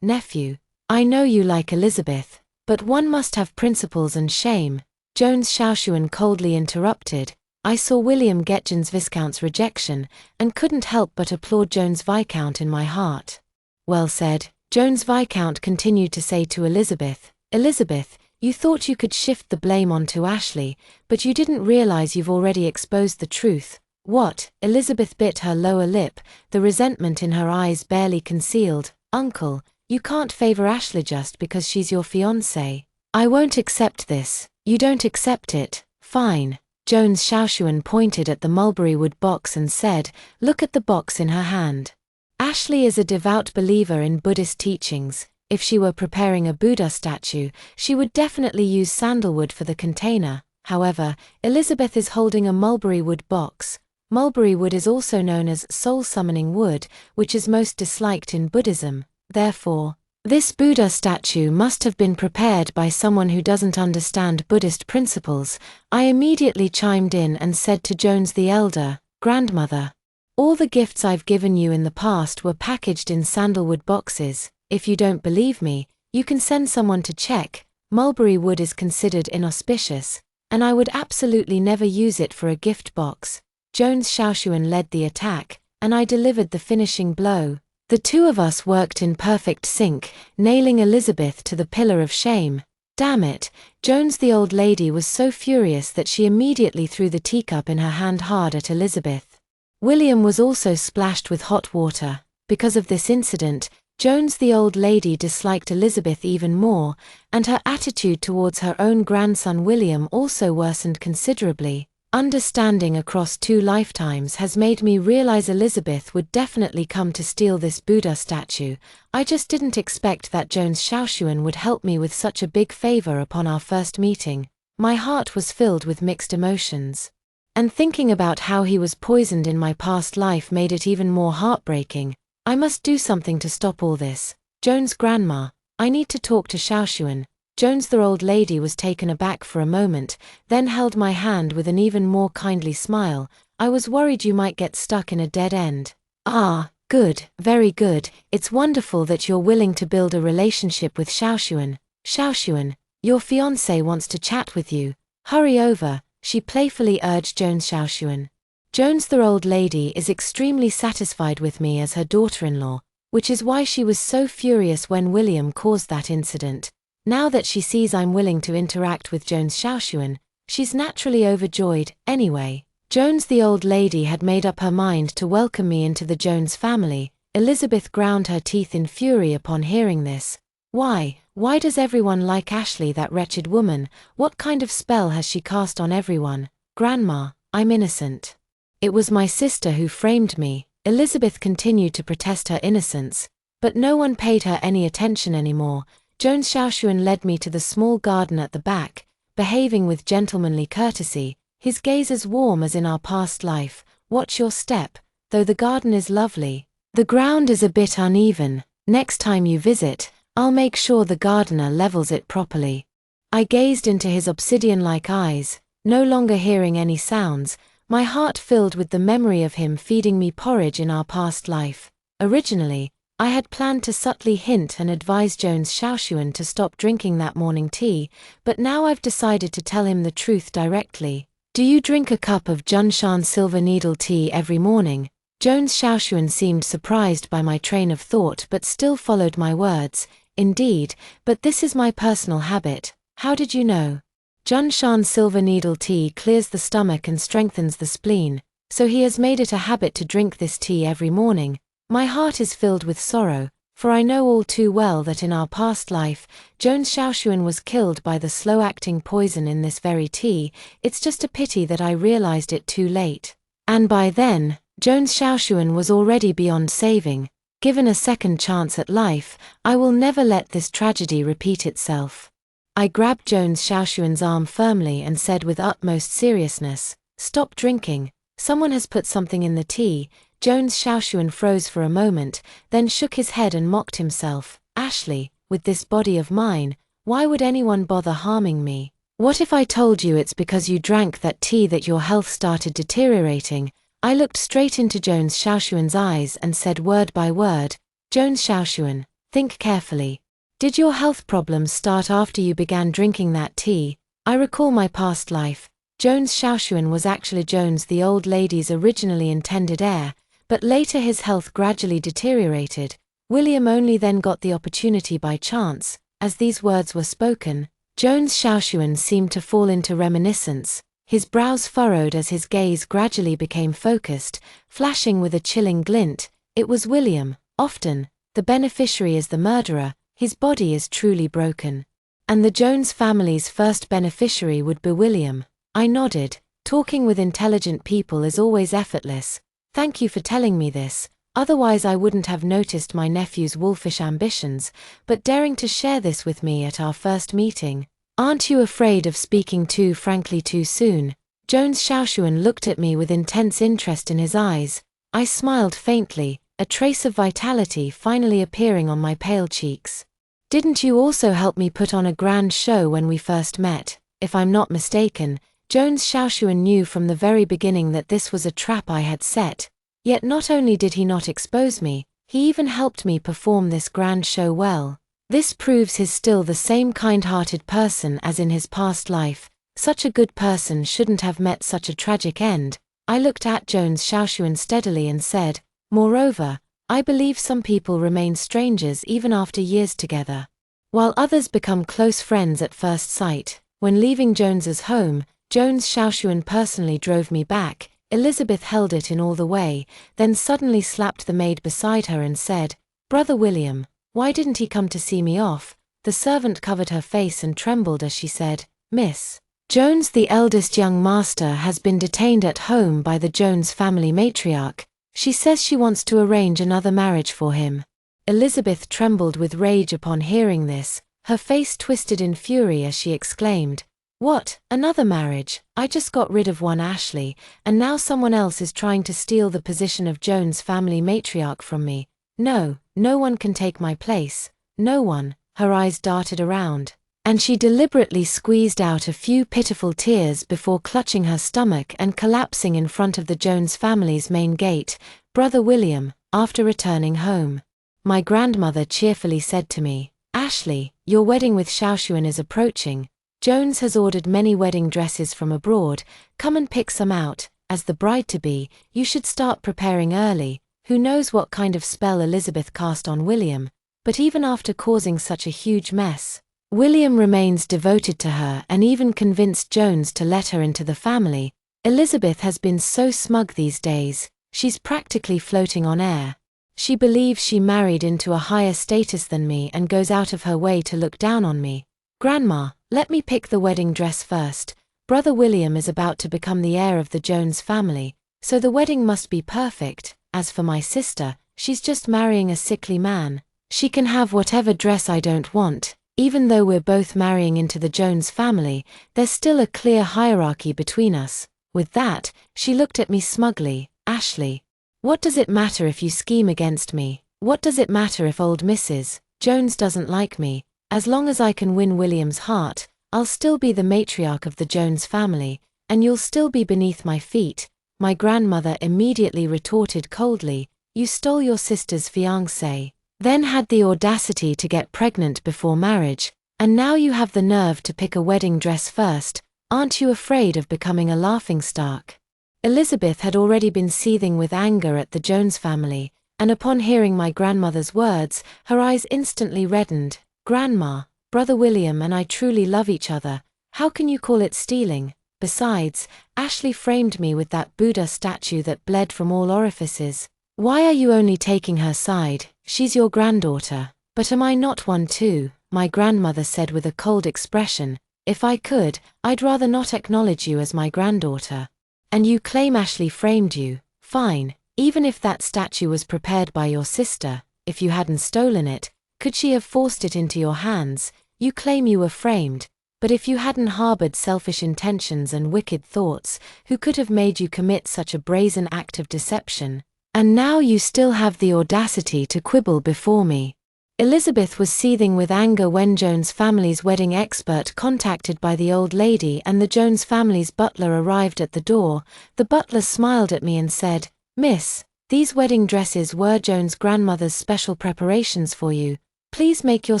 nephew. I know you like Elizabeth, but one must have principles and shame." Jones Xiaoshuan coldly interrupted. I saw William Getjens Viscount's rejection, and couldn't help but applaud Jones Viscount in my heart. "Well said," Jones Viscount continued to say to Elizabeth. "Elizabeth, you thought you could shift the blame onto Ashley, but you didn't realize you've already exposed the truth." "What?" Elizabeth bit her lower lip, the resentment in her eyes barely concealed. "Uncle, you can't favor Ashley just because she's your fiancé. I won't accept this." "You don't accept it? Fine." Jones Xiaoshuan pointed at the mulberry wood box and said, "Look at the box in her hand. Ashley is a devout believer in Buddhist teachings. If she were preparing a Buddha statue, she would definitely use sandalwood for the container. However, Elizabeth is holding a mulberry wood box. Mulberry wood is also known as soul-summoning wood, which is most disliked in Buddhism. Therefore, this Buddha statue must have been prepared by someone who doesn't understand Buddhist principles." I immediately chimed in and said to Jones the elder, "Grandmother, all the gifts I've given you in the past were packaged in sandalwood boxes. If you don't believe me, you can send someone to check. Mulberry wood is considered inauspicious, and I would absolutely never use it for a gift box." Jones Xiaoshuan led the attack, and I delivered the finishing blow. The two of us worked in perfect sync, nailing Elizabeth to the pillar of shame. Damn it, Jones the old lady was so furious that she immediately threw the teacup in her hand hard at Elizabeth. William was also splashed with hot water. Because of this incident, Jones the old lady disliked Elizabeth even more, and her attitude towards her own grandson William also worsened considerably. Understanding across 2 lifetimes has made me realize Elizabeth would definitely come to steal this Buddha statue. I just didn't expect that Jones Xiaoshuan would help me with such a big favor upon our first meeting. My heart was filled with mixed emotions. And thinking about how he was poisoned in my past life made it even more heartbreaking. I must do something to stop all this. "Jones grandma, I need to talk to Xiaoshuan." Jones the old lady was taken aback for a moment, then held my hand with an even more kindly smile. "I was worried you might get stuck in a dead end." "Ah, good, very good. It's wonderful that you're willing to build a relationship with Xiaoshuan. Xiaoshuan, your fiancé wants to chat with you. Hurry over," she playfully urged Jones Xiaoshuan. Jones the old lady is extremely satisfied with me as her daughter-in-law, which is why she was so furious when William caused that incident. Now that she sees I'm willing to interact with Jones Xiaoshuan, she's naturally overjoyed. Anyway, Jones the old lady had made up her mind to welcome me into the Jones family. Elizabeth ground her teeth in fury upon hearing this. Why does everyone like Ashley, that wretched woman? What kind of spell has she cast on everyone? "Grandma, I'm innocent. It was my sister who framed me." Elizabeth continued to protest her innocence, but no one paid her any attention anymore. Jones Xiaoshuan led me to the small garden at the back, behaving with gentlemanly courtesy, his gaze as warm as in our past life. "Watch your step, though the garden is lovely. The ground is a bit uneven. Next time you visit, I'll make sure the gardener levels it properly." I gazed into his obsidian-like eyes, no longer hearing any sounds, my heart filled with the memory of him feeding me porridge in our past life. Originally, I had planned to subtly hint and advise Jones Xiaoshuan to stop drinking that morning tea, but now I've decided to tell him the truth directly. "Do you drink a cup of Junshan silver needle tea every morning?" Jones Xiaoshuan seemed surprised by my train of thought but still followed my words. "Indeed, but this is my personal habit." "How did you know?" "Junshan silver needle tea clears the stomach and strengthens the spleen, so he has made it a habit to drink this tea every morning." My heart is filled with sorrow, for I know all too well that in our past life, Jones Xiaoshuan was killed by the slow-acting poison in this very tea. It's just a pity that I realized it too late. And by then, Jones Xiaoshuan was already beyond saving. Given a second chance at life, I will never let this tragedy repeat itself. I grabbed Jones Xiaoshuan's arm firmly and said with utmost seriousness, "Stop drinking. Someone has put something in the tea. Jones Xiaoshuan froze for a moment, then shook his head and mocked himself. Ashley, with this body of mine, why would anyone bother harming me? What if I told you it's because you drank that tea that your health started deteriorating? I looked straight into Jones Xiaoshuan's eyes and said word by word, Jones Xiaoshuan, think carefully. Did your health problems start after you began drinking that tea? I recall my past life. Jones Xiaoshuan was actually Jones the old lady's originally intended heir, but later his health gradually deteriorated. William only then got the opportunity by chance. As these words were spoken, Jones Xiaoshuan seemed to fall into reminiscence. His brows furrowed as his gaze gradually became focused, flashing with a chilling glint. It was William. Often, the beneficiary is the murderer. His body is truly broken. And the Jones family's first beneficiary would be William. I nodded. Talking with intelligent people is always effortless. Thank you for telling me this, otherwise I wouldn't have noticed my nephew's wolfish ambitions, but daring to share this with me at our first meeting. Aren't you afraid of speaking too frankly too soon? Jones Xiaoshuan looked at me with intense interest in his eyes. I smiled faintly, a trace of vitality finally appearing on my pale cheeks. Didn't you also help me put on a grand show when we first met? If I'm not mistaken, Jones Xiaoshuan knew from the very beginning that this was a trap I had set. Yet not only did he not expose me, he even helped me perform this grand show well. This proves he's still the same kind-hearted person as in his past life. Such a good person shouldn't have met such a tragic end. I looked at Jones Xiaoshuan steadily and said, moreover, I believe some people remain strangers even after years together, while others become close friends at first sight. When leaving Jones's home, Jones Xiaoshuan personally drove me back. Elizabeth held it in all the way, then suddenly slapped the maid beside her and said, Brother William, why didn't he come to see me off? The servant covered her face and trembled as she said, Miss Jones, the eldest young master, has been detained at home by the Jones family matriarch. She says she wants to arrange another marriage for him. Elizabeth trembled with rage upon hearing this. Her face twisted in fury as she exclaimed, What, another marriage? I just got rid of one Ashley, and now someone else is trying to steal the position of Jones family matriarch from me. No, no one can take my place. No one. Her eyes darted around, and she deliberately squeezed out a few pitiful tears before clutching her stomach and collapsing in front of the Jones family's main gate. Brother William, after returning home, my grandmother cheerfully said to me, Ashley, your wedding with Xiaoshuan is approaching. Jones has ordered many wedding dresses from abroad. Come and pick some out. As the bride-to-be, you should start preparing early. Who knows what kind of spell Elizabeth cast on William, but even after causing such a huge mess, William remains devoted to her and even convinced Jones to let her into the family. Elizabeth has been so smug these days, she's practically floating on air. She believes she married into a higher status than me and goes out of her way to look down on me. Grandma, let me pick the wedding dress first. Brother William is about to become the heir of the Jones family, so the wedding must be perfect. As for my sister, she's just marrying a sickly man. She can have whatever dress I don't want. Even though we're both marrying into the Jones family, there's still a clear hierarchy between us. With that, she looked at me smugly. Ashley, what does it matter if you scheme against me? What does it matter if old Mrs. Jones doesn't like me? As long as I can win William's heart, I'll still be the matriarch of the Jones family, and you'll still be beneath my feet. My grandmother immediately retorted coldly, You stole your sister's fiancé, then had the audacity to get pregnant before marriage, and now you have the nerve to pick a wedding dress first. Aren't you afraid of becoming a laughingstock? Elizabeth had already been seething with anger at the Jones family, and upon hearing my grandmother's words, her eyes instantly reddened. Grandma, Brother William and I truly love each other. How can you call it stealing? Besides, Ashley framed me with that Buddha statue that bled from all orifices. Why are you only taking her side? She's your granddaughter. But am I not one too? My grandmother said with a cold expression. If I could, I'd rather not acknowledge you as my granddaughter. And you claim Ashley framed you. Fine, even if that statue was prepared by your sister, if you hadn't stolen it, could she have forced it into your hands? You claim you were framed. But if you hadn't harbored selfish intentions and wicked thoughts, who could have made you commit such a brazen act of deception? And now you still have the audacity to quibble before me." Elizabeth was seething with anger when Jones family's wedding expert contacted by the old lady and the Jones family's butler arrived at the door. The butler smiled at me and said, "Miss, these wedding dresses were Jones' grandmother's special preparations for you. Please make your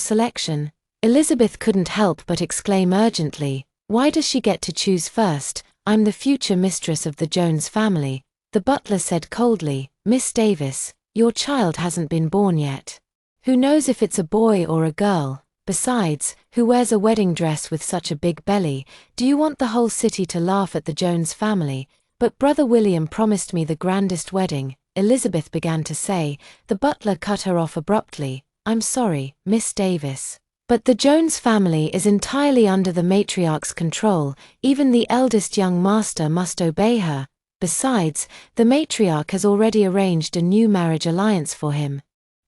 selection." Elizabeth couldn't help but exclaim urgently, "Why does she get to choose first? I'm the future mistress of the Jones family." The butler said coldly, "Miss Davis, your child hasn't been born yet. Who knows if it's a boy or a girl? Besides, who wears a wedding dress with such a big belly? Do you want the whole city to laugh at the Jones family? But Brother William promised me the grandest wedding," Elizabeth began to say. The butler cut her off abruptly. "I'm sorry, Miss Davis, but the Jones family is entirely under the matriarch's control. Even the eldest young master must obey her. Besides, the matriarch has already arranged a new marriage alliance for him.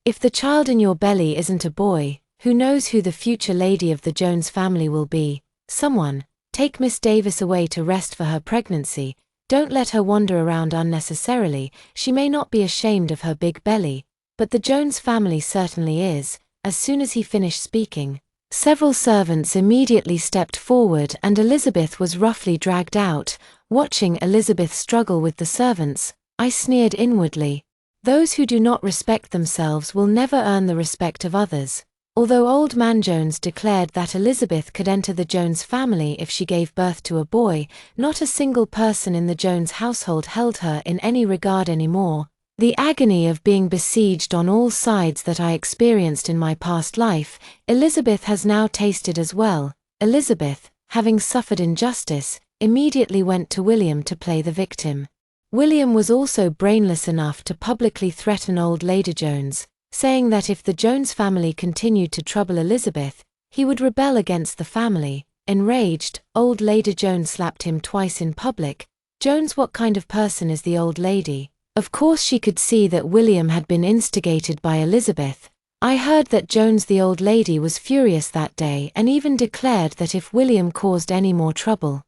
If the child in your belly isn't a boy, who knows who the future lady of the Jones family will be? Someone, take Miss Davis away to rest for her pregnancy. Don't let her wander around unnecessarily. She may not be ashamed of her big belly, but the Jones family certainly is." As soon as he finished speaking, several servants immediately stepped forward and Elizabeth was roughly dragged out. Watching Elizabeth struggle with the servants, I sneered inwardly. Those who do not respect themselves will never earn the respect of others. Although Old Man Jones declared that Elizabeth could enter the Jones family if she gave birth to a boy, not a single person in the Jones household held her in any regard anymore. The agony of being besieged on all sides that I experienced in my past life, Elizabeth has now tasted as well. Elizabeth, having suffered injustice, immediately went to William to play the victim. William was also brainless enough to publicly threaten old Lady Jones, saying that if the Jones family continued to trouble Elizabeth, he would rebel against the family. Enraged, old Lady Jones slapped him twice in public. "Jones, what kind of person is the old lady?" Of course she could see that William had been instigated by Elizabeth. I heard that Jones the old lady was furious that day and even declared that if William caused any more trouble,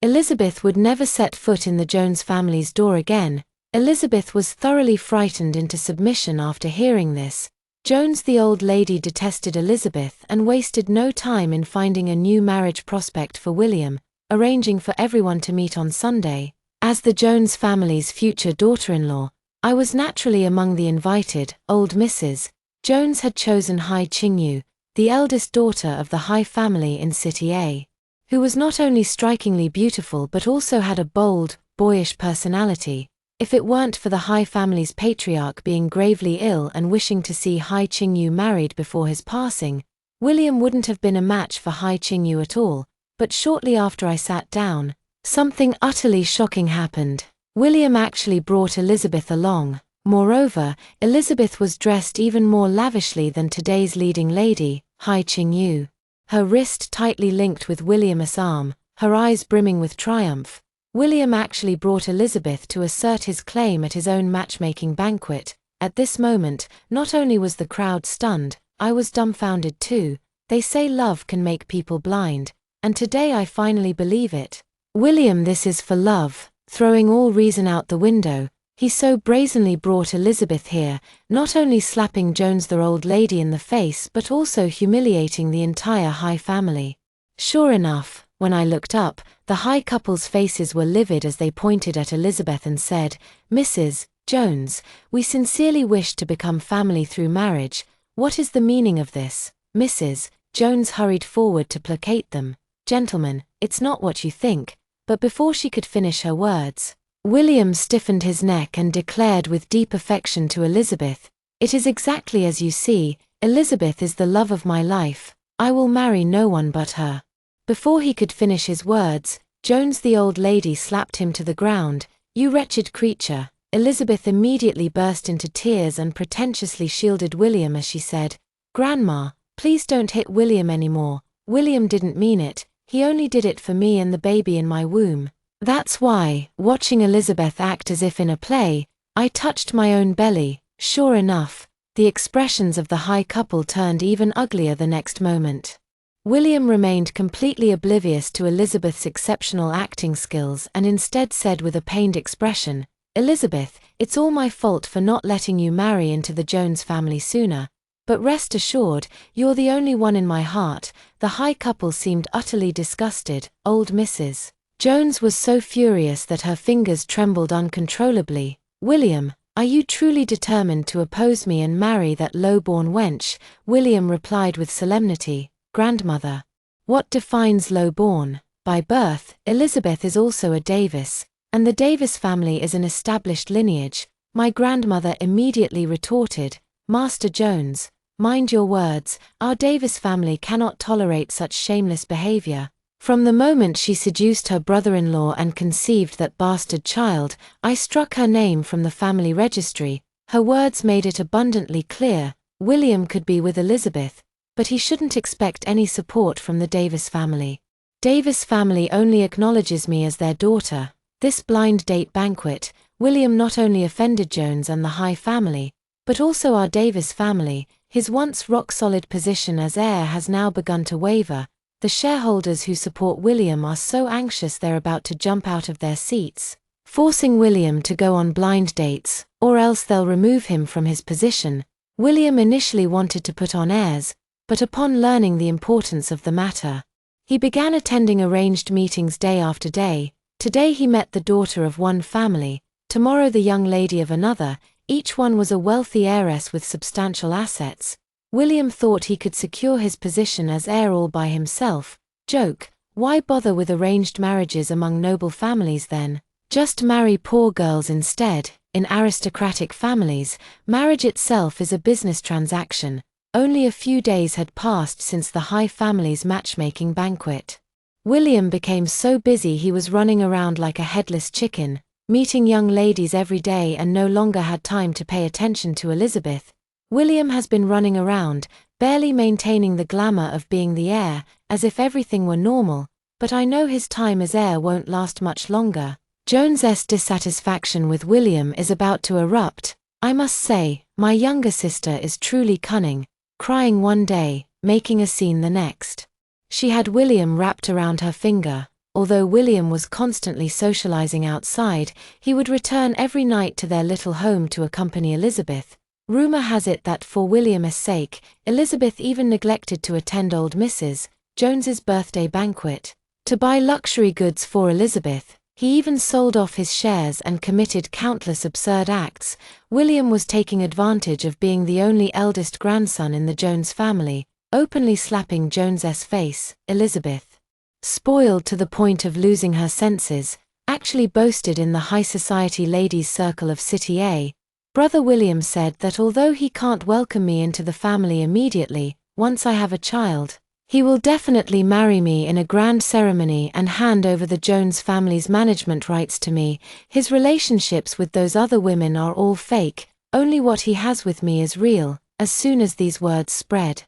Elizabeth would never set foot in the Jones family's door again. Elizabeth was thoroughly frightened into submission after hearing this. Jones the old lady detested Elizabeth and wasted no time in finding a new marriage prospect for William, arranging for everyone to meet on Sunday. As the Jones family's future daughter-in-law, I was naturally among the invited. Old Mrs. Jones had chosen Hai Qingyu, the eldest daughter of the Hai family in City A, who was not only strikingly beautiful but also had a bold, boyish personality. If it weren't for the Hai family's patriarch being gravely ill and wishing to see Hai Qingyu married before his passing, William wouldn't have been a match for Hai Qingyu at all. But shortly after I sat down, something utterly shocking happened. William actually brought Elizabeth along. Moreover, Elizabeth was dressed even more lavishly than today's leading lady, Hai Qingyu. Her wrist tightly linked with William's arm, her eyes brimming with triumph. William actually brought Elizabeth to assert his claim at his own matchmaking banquet. At this moment, not only was the crowd stunned, I was dumbfounded too. They say love can make people blind, and today I finally believe it. William, this is for love. Throwing all reason out the window, he so brazenly brought Elizabeth here, not only slapping Jones the old lady in the face but also humiliating the entire Hai family. Sure enough, when I looked up, the Hai couple's faces were livid as they pointed at Elizabeth and said, "Mrs. Jones, we sincerely wish to become family through marriage. What is the meaning of this?" Mrs. Jones hurried forward to placate them. "Gentlemen, it's not what you think." But before she could finish her words, William stiffened his neck and declared with deep affection to Elizabeth, "It is exactly as you see. Elizabeth is the love of my life. I will marry no one but her." Before he could finish his words, Jones the old lady slapped him to the ground. "You wretched creature." Elizabeth immediately burst into tears and pretentiously shielded William as she said, "Grandma, please don't hit William anymore. William didn't mean it. He only did it for me and the baby in my womb." That's why, watching Elizabeth act as if in a play, I touched my own belly. Sure enough, the expressions of the Hai couple turned even uglier the next moment. William remained completely oblivious to Elizabeth's exceptional acting skills and instead said with a pained expression, "Elizabeth, It's all my fault for not letting you marry into the Jones family sooner. But rest assured, you're the only one in my heart." The high couple seemed utterly disgusted. Old Mrs. Jones was so furious that her fingers trembled uncontrollably. "William, are you truly determined to oppose me and marry that low-born wench?" William replied with solemnity. "Grandmother, what defines low-born? By birth, Elizabeth is also a Davis, and the Davis family is an established lineage." My grandmother immediately retorted. "Master Jones, mind your words, our Davis family cannot tolerate such shameless behavior. From the moment she seduced her brother-in-law and conceived that bastard child, I struck her name from the family registry." Her words made it abundantly clear. William could be with Elizabeth, but he shouldn't expect any support from the Davis family. "Davis family only acknowledges me as their daughter." This blind date banquet, William not only offended Jones and the High family, but also our Davis family. His once rock-solid position as heir has now begun to waver. The shareholders who support William are so anxious they're about to jump out of their seats, forcing William to go on blind dates, or else they'll remove him from his position. William initially wanted to put on airs, but upon learning the importance of the matter, he began attending arranged meetings day after day. Today he met the daughter of one family, tomorrow the young lady of another. Each one was a wealthy heiress with substantial assets. William thought he could secure his position as heir all by himself. Joke, why bother with arranged marriages among noble families then? Just marry poor girls instead. In aristocratic families, marriage itself is a business transaction. Only a few days had passed since the High family's matchmaking banquet. William became so busy he was running around like a headless chicken, meeting young ladies every day and no longer had time to pay attention to Elizabeth. William has been running around, barely maintaining the glamour of being the heir, as if everything were normal, but I know his time as heir won't last much longer. Jones's dissatisfaction with William is about to erupt. "I must say, my younger sister is truly cunning, crying one day, making a scene the next." She had William wrapped around her finger. Although William was constantly socializing outside, he would return every night to their little home to accompany Elizabeth. Rumor has it that for William's sake, Elizabeth even neglected to attend old Mrs. Jones's birthday banquet. To buy luxury goods for Elizabeth, he even sold off his shares and committed countless absurd acts. William was taking advantage of being the only eldest grandson in the Jones family, openly slapping Jones's face. Elizabeth, spoiled to the point of losing her senses, actually boasted in the high society ladies' circle of City A. Brother William said that although he can't welcome me into the family immediately, once I have a child, he will definitely marry me in a grand ceremony and hand over the Jones family's management rights to me. His relationships with those other women are all fake, only what he has with me is real. As soon as these words spread,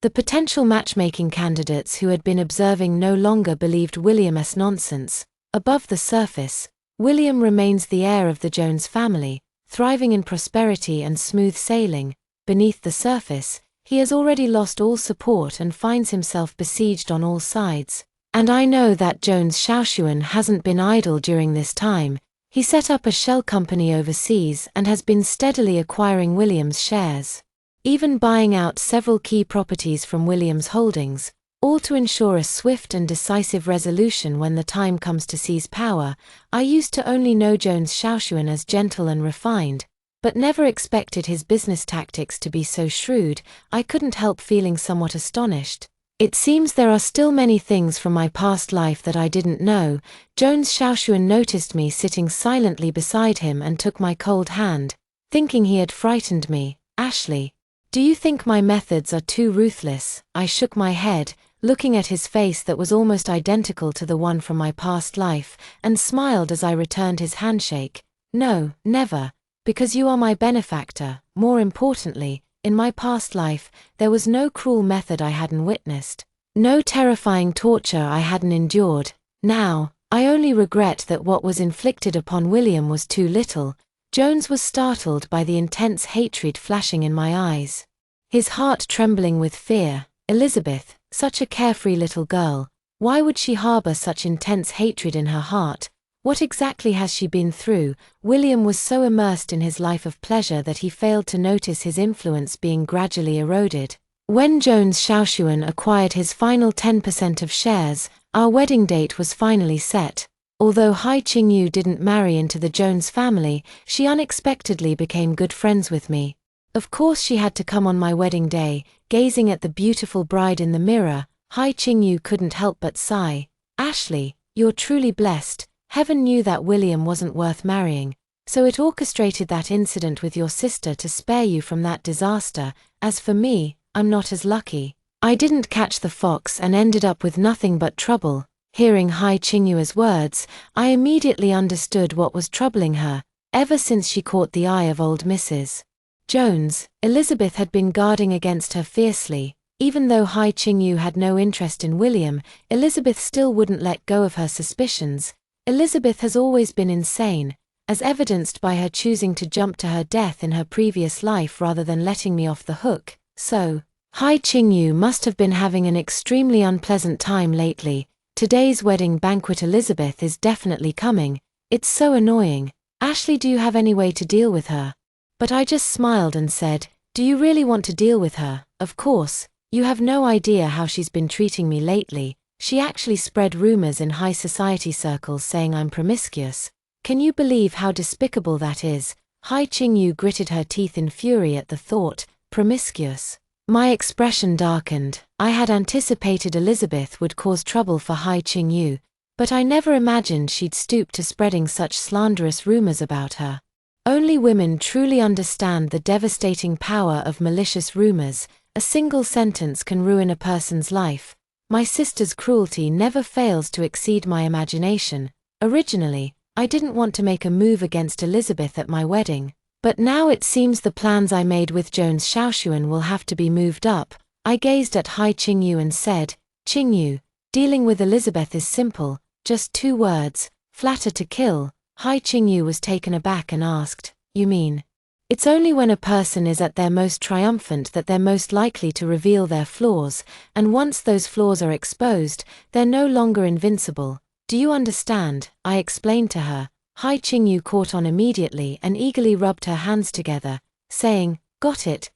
the potential matchmaking candidates who had been observing no longer believed William's nonsense. Above the surface, William remains the heir of the Jones family, thriving in prosperity and smooth sailing. Beneath the surface, he has already lost all support and finds himself besieged on all sides. And I know that Jones Shaoshuan hasn't been idle during this time. He set up a shell company overseas and has been steadily acquiring William's shares, even buying out several key properties from William's holdings, all to ensure a swift and decisive resolution when the time comes to seize power. I used to only know Jones Shaoshuan as gentle and refined, but never expected his business tactics to be so shrewd. I couldn't help feeling somewhat astonished. It seems there are still many things from my past life that I didn't know. Jones Shaoshuan noticed me sitting silently beside him and took my cold hand, thinking he had frightened me. "Ashley, do you think my methods are too ruthless?" I shook my head, looking at his face that was almost identical to the one from my past life, and smiled as I returned his handshake. "No, never, because you are my benefactor. More importantly, in my past life, there was no cruel method I hadn't witnessed, no terrifying torture I hadn't endured. Now, I only regret that what was inflicted upon William was too little." Jones was startled by the intense hatred flashing in my eyes, his heart trembling with fear. Elizabeth, such a carefree little girl, why would she harbor such intense hatred in her heart? What exactly has she been through? William was so immersed in his life of pleasure that he failed to notice his influence being gradually eroded. When Jones Xiaoxuan acquired his final 10% of shares, our wedding date was finally set. Although Hai Qingyu didn't marry into the Jones family, she unexpectedly became good friends with me. Of course she had to come on my wedding day. Gazing at the beautiful bride in the mirror, Hai Qingyu couldn't help but sigh. Ashley, you're truly blessed. Heaven knew that William wasn't worth marrying, so it orchestrated that incident with your sister to spare you from that disaster. As for me, I'm not as lucky. I didn't catch the fox and ended up with nothing but trouble. Hearing Hai Qingyu's words, I immediately understood what was troubling her. Ever since she caught the eye of old Mrs. Jones, Elizabeth had been guarding against her fiercely. Even though Hai Qingyu had no interest in William, Elizabeth still wouldn't let go of her suspicions. Elizabeth has always been insane, as evidenced by her choosing to jump to her death in her previous life rather than letting me off the hook. So, Hai Qingyu must have been having an extremely unpleasant time lately. Today's wedding banquet Elizabeth is definitely coming. It's so annoying. Ashley, do you have any way to deal with her? But I just smiled and said, do you really want to deal with her? Of course. You have no idea how she's been treating me lately. She actually spread rumors in high society circles saying I'm promiscuous. Can you believe how despicable that is? Hai Qingyu gritted her teeth in fury at the thought. Promiscuous. My expression darkened. I had anticipated Elizabeth would cause trouble for Hai Qingyu, but I never imagined she'd stoop to spreading such slanderous rumors about her. Only women truly understand the devastating power of malicious rumors. A single sentence can ruin a person's life. My sister's cruelty never fails to exceed my imagination. Originally, I didn't want to make a move against Elizabeth at my wedding, but now it seems the plans I made with Jones Xiaoxuan will have to be moved up. I gazed at Hai Qingyu and said, Qingyu, dealing with Elizabeth is simple, just 2 words, flatter to kill. Hai Qingyu was taken aback and asked, you mean? It's only when a person is at their most triumphant that they're most likely to reveal their flaws, and once those flaws are exposed, they're no longer invincible. Do you understand? I explained to her. Hai Qingyu caught on immediately and eagerly rubbed her hands together, saying, got it,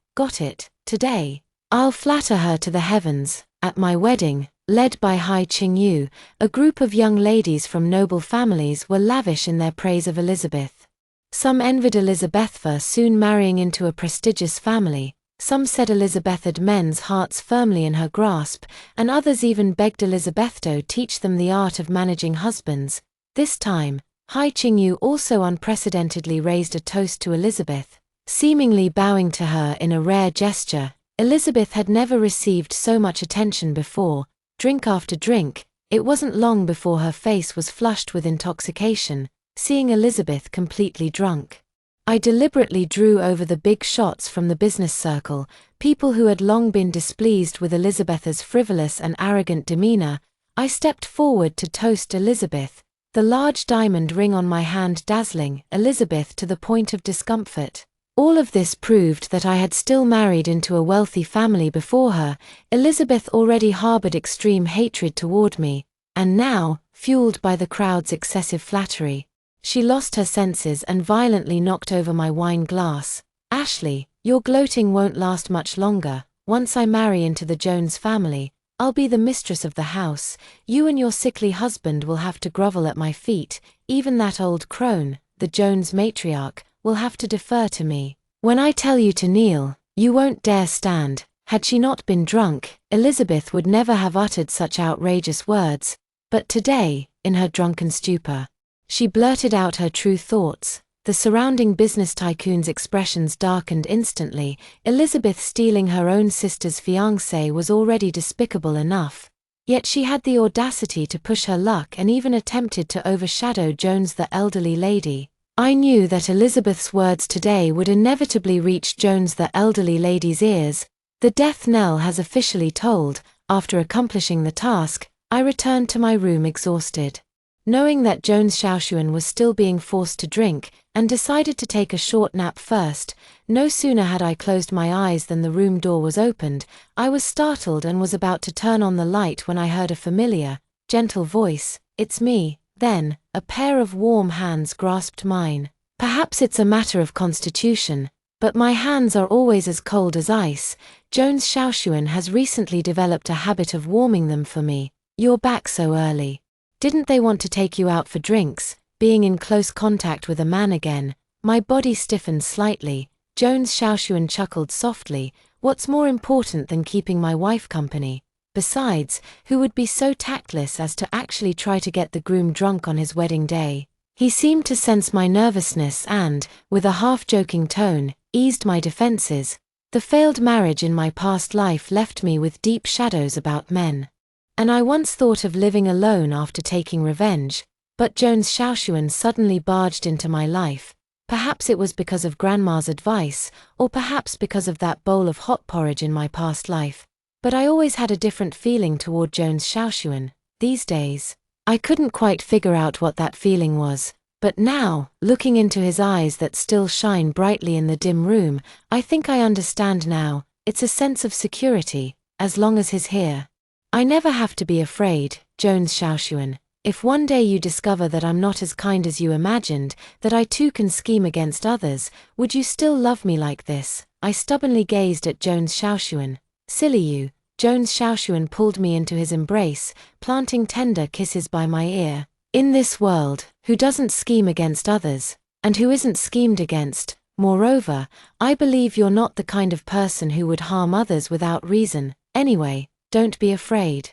today. I'll flatter her to the heavens. At my wedding, led by Hai Qingyu, a group of young ladies from noble families were lavish in their praise of Elizabeth. Some envied Elizabeth for soon marrying into a prestigious family, some said Elizabeth had men's hearts firmly in her grasp, and others even begged Elizabeth to teach them the art of managing husbands. This time, Hai Qingyu also unprecedentedly raised a toast to Elizabeth, seemingly bowing to her in a rare gesture. Elizabeth had never received so much attention before. Drink after drink, it wasn't long before her face was flushed with intoxication, seeing Elizabeth completely drunk. I deliberately drew over the big shots from the business circle, people who had long been displeased with Elizabeth's frivolous and arrogant demeanor. I stepped forward to toast Elizabeth, the large diamond ring on my hand dazzling Elizabeth to the point of discomfort. All of this proved that I had still married into a wealthy family before her. Elizabeth already harbored extreme hatred toward me, and now, fueled by the crowd's excessive flattery, she lost her senses and violently knocked over my wine glass. Ashley, your gloating won't last much longer. Once I marry into the Jones family, I'll be the mistress of the house. You and your sickly husband will have to grovel at my feet. Even that old crone, the Jones matriarch, will have to defer to me. When I tell you to kneel, you won't dare stand. Had she not been drunk, Elizabeth would never have uttered such outrageous words. But today, in her drunken stupor, she blurted out her true thoughts. The surrounding business tycoon's expressions darkened instantly. Elizabeth stealing her own sister's fiancé was already despicable enough. Yet she had the audacity to push her luck and even attempted to overshadow Jones, the elderly lady. I knew that Elizabeth's words today would inevitably reach Jones, the elderly lady's ears. The death knell has officially tolled. After accomplishing the task, I returned to my room exhausted, knowing that Jones Xiaoxuan was still being forced to drink, and decided to take a short nap first. No sooner had I closed my eyes than the room door was opened. I was startled and was about to turn on the light when I heard a familiar, gentle voice. It's me, Then, a pair of warm hands grasped mine. Perhaps it's a matter of constitution, but my hands are always as cold as ice. Jones Xiaoshuan has recently developed a habit of warming them for me. You're back so early. Didn't they want to take you out for drinks? Being in close contact with a man again, my body stiffened slightly. Jones Xiaoshuan chuckled softly. What's more important than keeping my wife company? Besides, who would be so tactless as to actually try to get the groom drunk on his wedding day? He seemed to sense my nervousness and, with a half-joking tone, eased my defenses. The failed marriage in my past life left me with deep shadows about men. And I once thought of living alone after taking revenge, but Jones Xiaoshuan suddenly barged into my life. Perhaps it was because of Grandma's advice, or perhaps because of that bowl of hot porridge in my past life. But I always had a different feeling toward Jones Xiaoshuan. These days, I couldn't quite figure out what that feeling was. But now, looking into his eyes that still shine brightly in the dim room, I think I understand now. It's a sense of security, as long as he's here. I never have to be afraid, Jones Xiaoshuan. If one day you discover that I'm not as kind as you imagined, that I too can scheme against others, would you still love me like this? I stubbornly gazed at Jones Xiaoshuan. Silly you. Jones Xiaoshuan pulled me into his embrace, planting tender kisses by my ear. In this world, who doesn't scheme against others? And who isn't schemed against? Moreover, I believe you're not the kind of person who would harm others without reason. Anyway, don't be afraid.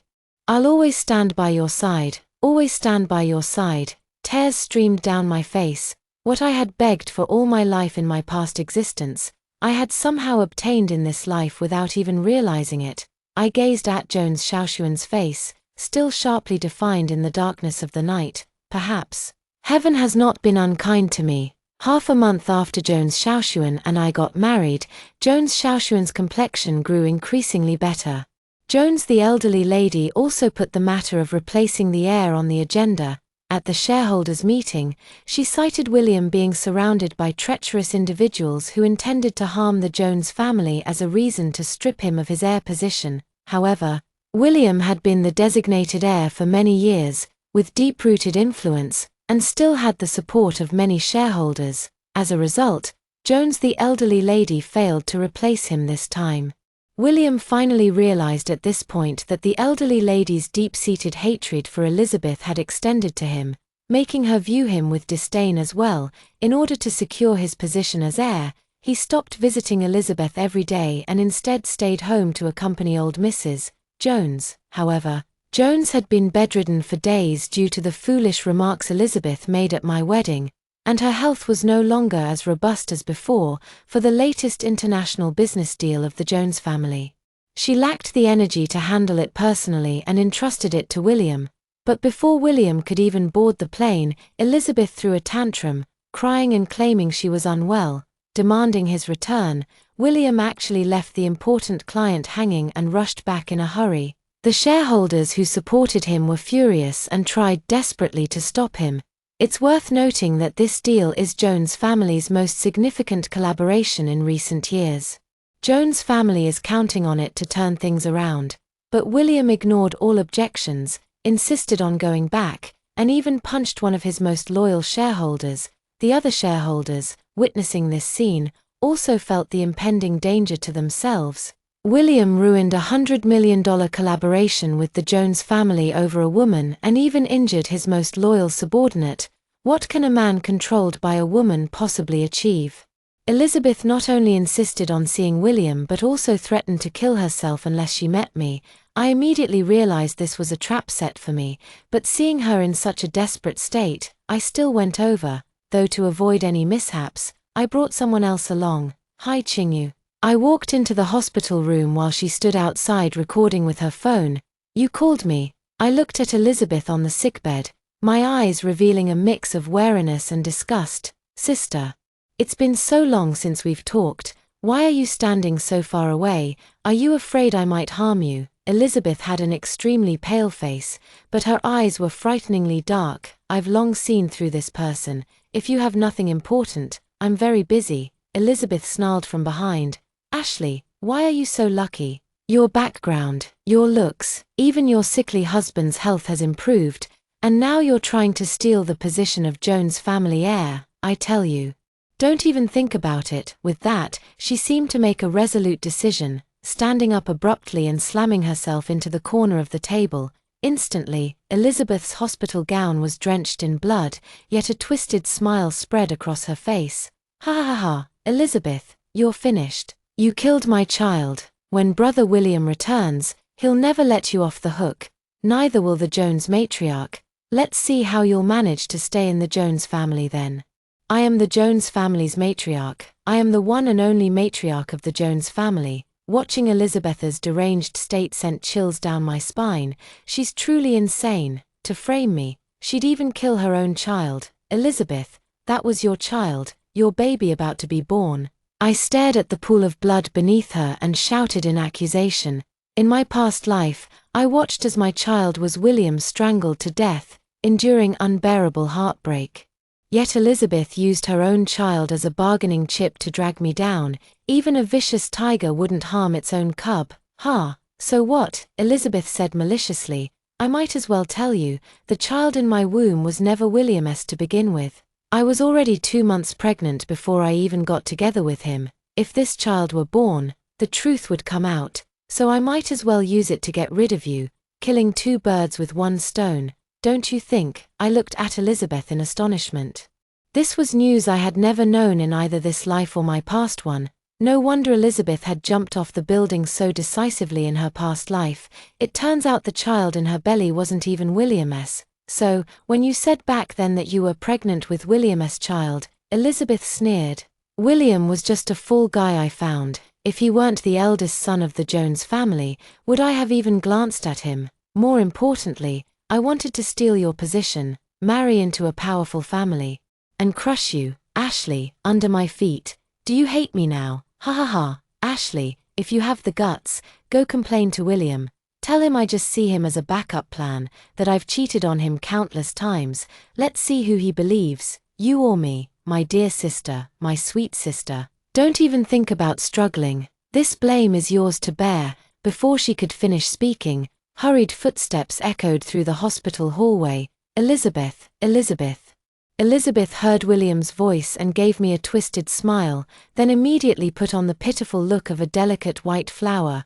I'll always stand by your side, always stand by your side. Tears streamed down my face. What I had begged for all my life in my past existence, I had somehow obtained in this life without even realizing it. I gazed at Jones Xiaoshuan's face, still sharply defined in the darkness of the night. Perhaps heaven has not been unkind to me. Half a month after Jones Xiaoshuan and I got married, Jones Xiaoshuan's complexion grew increasingly better. Jones, the elderly lady, also put the matter of replacing the heir on the agenda. At the shareholders' meeting, she cited William being surrounded by treacherous individuals who intended to harm the Jones family as a reason to strip him of his heir position. However, William had been the designated heir for many years, with deep-rooted influence, and still had the support of many shareholders. As a result, Jones, the elderly lady, failed to replace him this time. William finally realized at this point that the elderly lady's deep-seated hatred for Elizabeth had extended to him, making her view him with disdain as well. In order to secure his position as heir, he stopped visiting Elizabeth every day and instead stayed home to accompany old Mrs. Jones. However, Jones had been bedridden for days due to the foolish remarks Elizabeth made at my wedding, and her health was no longer as robust as before for the latest international business deal of the Jones family. She lacked the energy to handle it personally and entrusted it to William. But before William could even board the plane, Elizabeth threw a tantrum, crying and claiming she was unwell, demanding his return. William actually left the important client hanging and rushed back in a hurry. The shareholders who supported him were furious and tried desperately to stop him. It's worth noting that this deal is Jones family's most significant collaboration in recent years. Jones family is counting on it to turn things around. But William ignored all objections, insisted on going back, and even punched one of his most loyal shareholders. The other shareholders, witnessing this scene, also felt the impending danger to themselves. William ruined a $100 million collaboration with the Jones family over a woman and even injured his most loyal subordinate. What can a man controlled by a woman possibly achieve? Elizabeth not only insisted on seeing William but also threatened to kill herself unless she met me. I immediately realized this was a trap set for me, but seeing her in such a desperate state, I still went over, though to avoid any mishaps, I brought someone else along. Hi Qingyu. I walked into the hospital room while she stood outside recording with her phone. You called me. I looked at Elizabeth on the sickbed, my eyes revealing a mix of wariness and disgust. Sister. It's been so long since we've talked. Why are you standing so far away? Are you afraid I might harm you? Elizabeth had an extremely pale face, but her eyes were frighteningly dark. I've long seen through this person. If you have nothing important, I'm very busy. Elizabeth snarled from behind. Ashley, why are you so lucky? Your background, your looks, even your sickly husband's health has improved, And now you're trying to steal the position of Jones family heir, I tell you. Don't even think about it." With that, she seemed to make a resolute decision, standing up abruptly and slamming herself into the corner of the table. Instantly, Elizabeth's hospital gown was drenched in blood, yet a twisted smile spread across her face. "Ha ha ha, Elizabeth, you're finished. You killed my child. When Brother William returns, he'll never let you off the hook. Neither will the Jones matriarch. Let's see how you'll manage to stay in the Jones family then." "I am the Jones family's matriarch. I am the one and only matriarch of the Jones family." Watching Elizabeth's deranged state sent chills down my spine. She's truly insane. To frame me, she'd even kill her own child. "Elizabeth, that was your child, your baby about to be born." I stared at the pool of blood beneath her and shouted in accusation. "In my past life, I watched as my child was William strangled to death, enduring unbearable heartbreak. Yet Elizabeth used her own child as a bargaining chip to drag me down. Even a vicious tiger wouldn't harm its own cub." "Ha, so what?" Elizabeth said maliciously. "I might as well tell you, the child in my womb was never William's to begin with. I was already 2 months pregnant before I even got together with him. If this child were born, the truth would come out, so I might as well use it to get rid of you, killing 2 birds with 1 stone. Don't you think?" I looked at Elizabeth in astonishment. This was news I had never known in either this life or my past one. No wonder Elizabeth had jumped off the building so decisively in her past life. It turns out the child in her belly wasn't even William's. "So, when you said back then that you were pregnant with William's child," Elizabeth sneered. "William was just a fall guy I found. If he weren't the eldest son of the Jones family, would I have even glanced at him? More importantly, I wanted to steal your position, marry into a powerful family, and crush you, Ashley, under my feet. Do you hate me now? Ha ha ha. Ashley, if you have the guts, go complain to William. Tell him I just see him as a backup plan, that I've cheated on him countless times. Let's see who he believes, you or me, my dear sister, my sweet sister. Don't even think about struggling. This blame is yours to bear." Before she could finish speaking, hurried footsteps echoed through the hospital hallway. "Elizabeth, Elizabeth." Elizabeth heard William's voice and gave me a twisted smile, then immediately put on the pitiful look of a delicate white flower.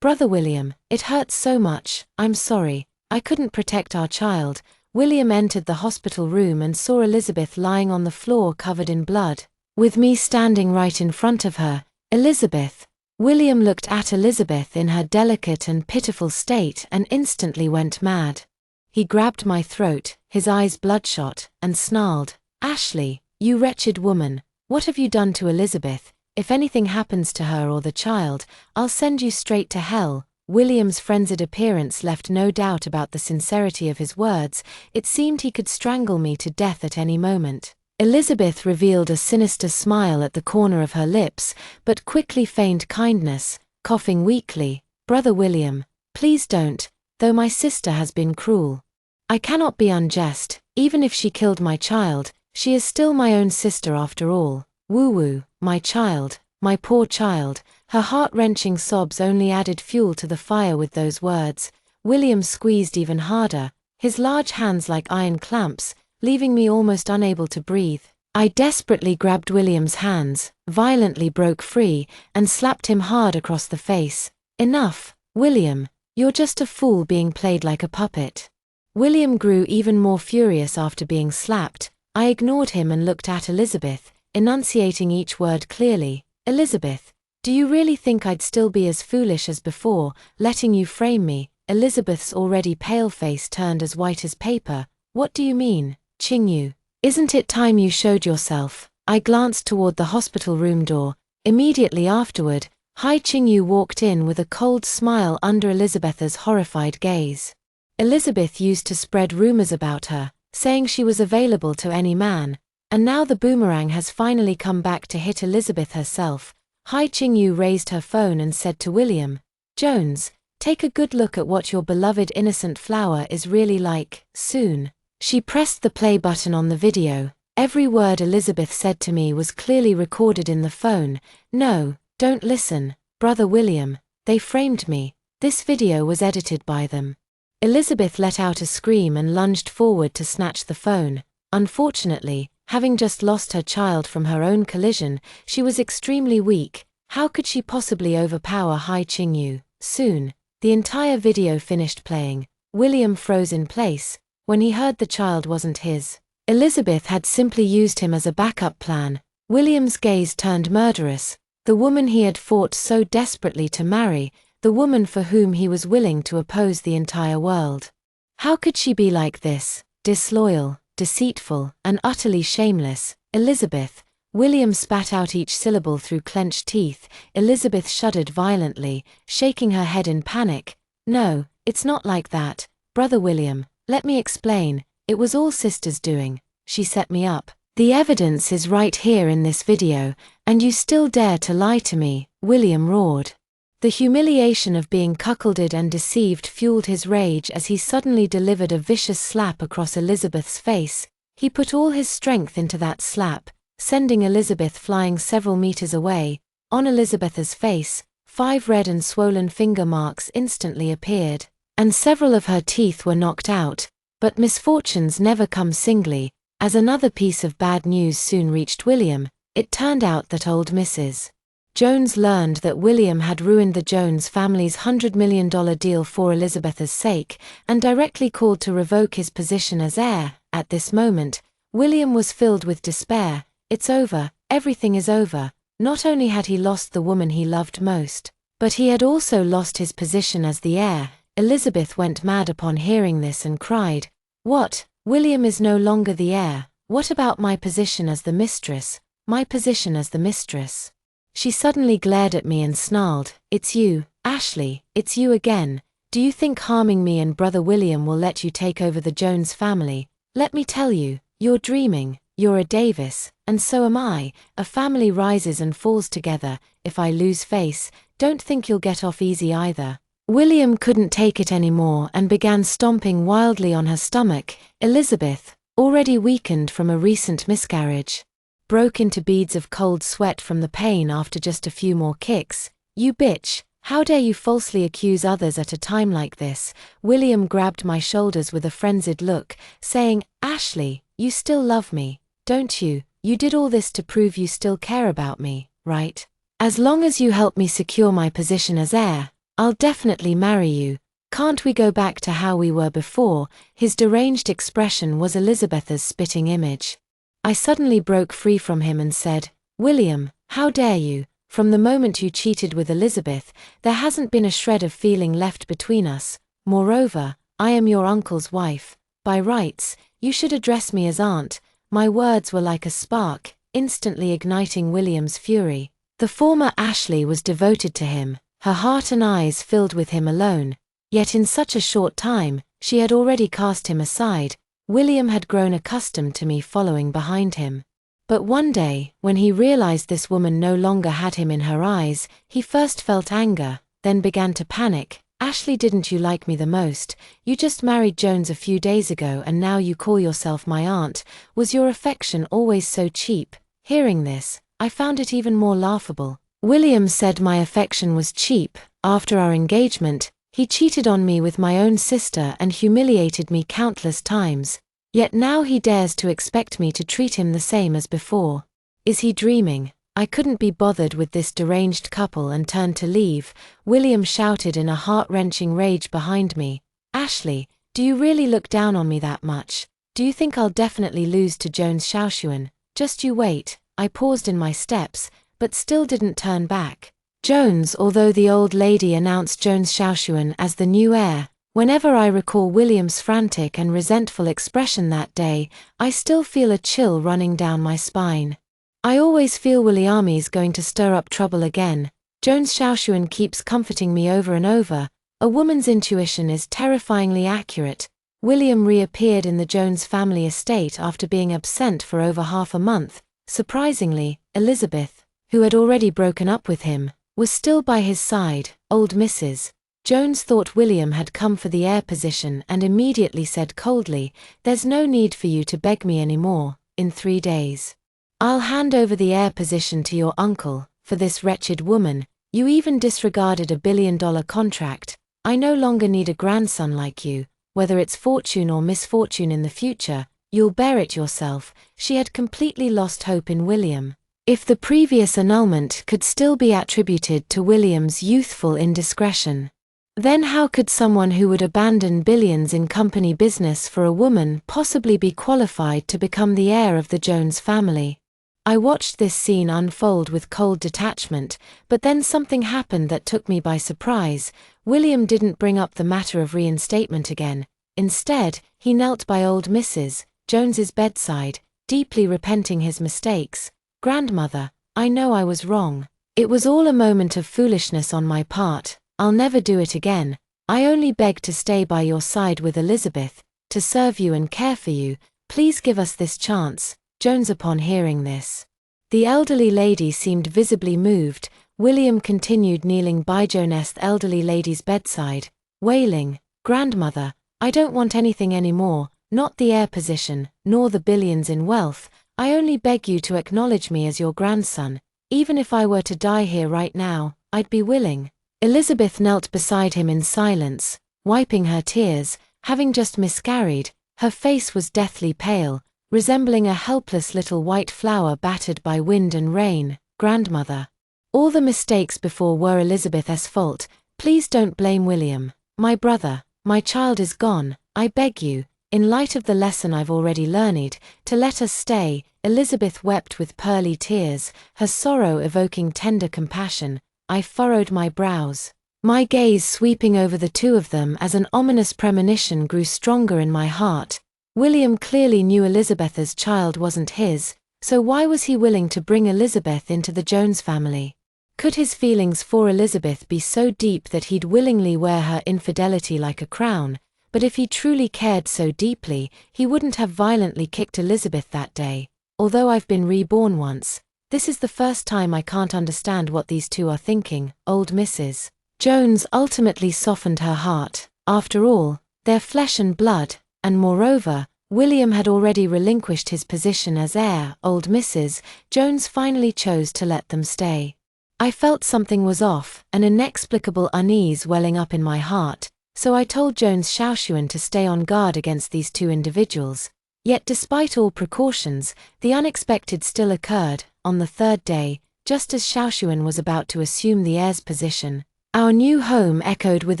Brother William, it hurts so much. I'm sorry. I couldn't protect our child." William entered the hospital room and saw Elizabeth lying on the floor covered in blood, with me standing right in front of her. "Elizabeth." William looked at Elizabeth in her delicate and pitiful state and instantly went mad. He grabbed my throat, his eyes bloodshot, and snarled, "Ashley, you wretched woman, what have you done to Elizabeth? If anything happens to her or the child, I'll send you straight to hell." William's frenzied appearance left no doubt about the sincerity of his words. It seemed he could strangle me to death at any moment. Elizabeth revealed a sinister smile at the corner of her lips, but quickly feigned kindness, coughing weakly. "Brother William, please don't, though my sister has been cruel. I cannot be unjust. Even if she killed my child, she is still my own sister after all. Woo-woo, my child, my poor child." Her heart-wrenching sobs only added fuel to the fire with those words. William squeezed even harder, his large hands like iron clamps, leaving me almost unable to breathe. I desperately grabbed William's hands, violently broke free, and slapped him hard across the face. "Enough, William, you're just a fool being played like a puppet." William grew even more furious after being slapped. I ignored him and looked at Elizabeth, enunciating each word clearly. "Elizabeth, do you really think I'd still be as foolish as before, letting you frame me?" Elizabeth's already pale face turned as white as paper. "What do you mean, Qingyu? Isn't it time you showed yourself?" I glanced toward the hospital room door. Immediately afterward, Hai Qingyu walked in with a cold smile under Elizabeth's horrified gaze. Elizabeth used to spread rumors about her, saying she was available to any man, and now the boomerang has finally come back to hit Elizabeth herself. Hai Qingyu raised her phone and said to William, "Jones, take a good look at what your beloved innocent flower is really like, soon." She pressed the play button on the video. Every word Elizabeth said to me was clearly recorded in the phone. "No, don't listen, Brother William. They framed me. This video was edited by them. Elizabeth let out a scream and lunged forward to snatch the phone. Unfortunately, having just lost her child from her own collision, she was extremely weak. How could she possibly overpower Hai Qingyu? Soon, the entire video finished playing. William froze in place when he heard the child wasn't his. Elizabeth had simply used him as a backup plan. William's gaze turned murderous. The woman he had fought so desperately to marry, the woman for whom he was willing to oppose the entire world. How could she be like this? Disloyal, deceitful, and utterly shameless. Elizabeth. William spat out each syllable through clenched teeth. Elizabeth shuddered violently, shaking her head in panic. No, it's not like that. Brother William, let me explain. It was all sister's doing. She set me up. The evidence is right here in this video, and you still dare to lie to me, William roared. The humiliation of being cuckolded and deceived fueled his rage as he suddenly delivered a vicious slap across Elizabeth's face. He put all his strength into that slap, sending Elizabeth flying several meters away. On Elizabeth's face, 5 red and swollen finger marks instantly appeared, and several of her teeth were knocked out. But misfortunes never come singly. As another piece of bad news soon reached William, it turned out that old Mrs. Jones learned that William had ruined the Jones family's $100 million deal for Elizabeth's sake, and directly called to revoke his position as heir. At this moment, William was filled with despair. It's over, everything is over. Not only had he lost the woman he loved most, but he had also lost his position as the heir. Elizabeth went mad upon hearing this and cried, "What? William is no longer the heir. What about my position as the mistress? My position as the mistress?" She suddenly glared at me and snarled, "It's you, Ashley, it's you again. Do you think harming me and brother William will let you take over the Jones family? Let me tell you, you're dreaming. You're a Davis, and so am I. A family rises and falls together. If I lose face, don't think you'll get off easy either." William couldn't take it anymore and began stomping wildly on her stomach. Elizabeth, already weakened from a recent miscarriage, broke into beads of cold sweat from the pain after just a few more kicks. "You bitch, how dare you falsely accuse others at a time like this?" William grabbed my shoulders with a frenzied look, saying, "Ashley, you still love me, don't you? You did all this to prove you still care about me, right? As long as you help me secure my position as heir, I'll definitely marry you. Can't we go back to how we were before?" His deranged expression was Elizabeth's spitting image. I suddenly broke free from him and said, "William, how dare you? From the moment you cheated with Elizabeth, there hasn't been a shred of feeling left between us. Moreover, I am your uncle's wife. By rights, you should address me as aunt." My words were like a spark, instantly igniting William's fury. The former Ashley was devoted to him, her heart and eyes filled with him alone. Yet in such a short time, she had already cast him aside. William had grown accustomed to me following behind him. But one day, when he realized this woman no longer had him in her eyes, he first felt anger, then began to panic. "Ashley, didn't you like me the most? You just married Jones a few days ago and now you call yourself my aunt. Was your affection always so cheap?" Hearing this, I found it even more laughable. William said my affection was cheap. After our engagement, he cheated on me with my own sister and humiliated me countless times. Yet now he dares to expect me to treat him the same as before. Is he dreaming? I couldn't be bothered with this deranged couple and turned to leave. William shouted in a heart-wrenching rage behind me, "Ashley, do you really look down on me that much? Do you think I'll definitely lose to Jones Xiaoxuan? Just you wait." I paused in my steps, but still didn't turn back. Jones, although the old lady announced Jones Xiaoxuan as the new heir. Whenever I recall William's frantic and resentful expression that day, I still feel a chill running down my spine. I always feel Williami's going to stir up trouble again. Jones Xiaoxuan keeps comforting me over and over. A woman's intuition is terrifyingly accurate. William reappeared in the Jones family estate after being absent for over half a month. Surprisingly, Elizabeth, who had already broken up with him, was still by his side. Old Mrs. Jones thought William had come for the heir position and immediately said coldly, "There's no need for you to beg me anymore. In 3 days, I'll hand over the heir position to your uncle. For this wretched woman, you even disregarded a $1 billion contract. I no longer need a grandson like you. whether it's fortune or misfortune in the future, you'll bear it yourself. She had completely lost hope in William. If the previous annulment could still be attributed to William's youthful indiscretion, then how could someone who would abandon billions in company business for a woman possibly be qualified to become the heir of the Jones family? I watched this scene unfold with cold detachment, but then something happened that took me by surprise. William didn't bring up the matter of reinstatement again. Instead, he knelt by old Mrs. Jones's bedside, deeply repenting his mistakes. "Grandmother, I know I was wrong. It was all a moment of foolishness on my part. I'll never do it again. I only beg to stay by your side with Elizabeth, to serve you and care for you. Please give us this chance." Jones. Upon hearing this, the elderly lady seemed visibly moved. William continued kneeling by Jones's elderly lady's bedside, wailing, "Grandmother, I don't want anything anymore, not the heir position, nor the billions in wealth. I only beg you to acknowledge me as your grandson. Even if I were to die here right now, I'd be willing." Elizabeth knelt beside him in silence, wiping her tears. Having just miscarried, her face was deathly pale, resembling a helpless little white flower battered by wind and rain. "Grandmother, all the mistakes before were Elizabeth's fault. Please don't blame William, my brother. My child is gone. I beg you, in light of the lesson I've already learned, to let us stay." Elizabeth wept with pearly tears, her sorrow evoking tender compassion. I furrowed my brows, my gaze sweeping over the two of them as an ominous premonition grew stronger in my heart. William clearly knew Elizabeth's child wasn't his, so why was he willing to bring Elizabeth into the Jones family? Could his feelings for Elizabeth be so deep that he'd willingly wear her infidelity like a crown? But if he truly cared so deeply, he wouldn't have violently kicked Elizabeth that day. Although I've been reborn once, this is the first time I can't understand what these two are thinking. Old Mrs. Jones ultimately softened her heart. After all, they're flesh and blood, and moreover, William had already relinquished his position as heir. Old Mrs. Jones finally chose to let them stay. I felt something was off, an inexplicable unease welling up in my heart, so I told Jones Xiaoshuan to stay on guard against these two individuals. Yet despite all precautions, the unexpected still occurred. On the third day, just as Xiaoshuan was about to assume the heir's position, our new home echoed with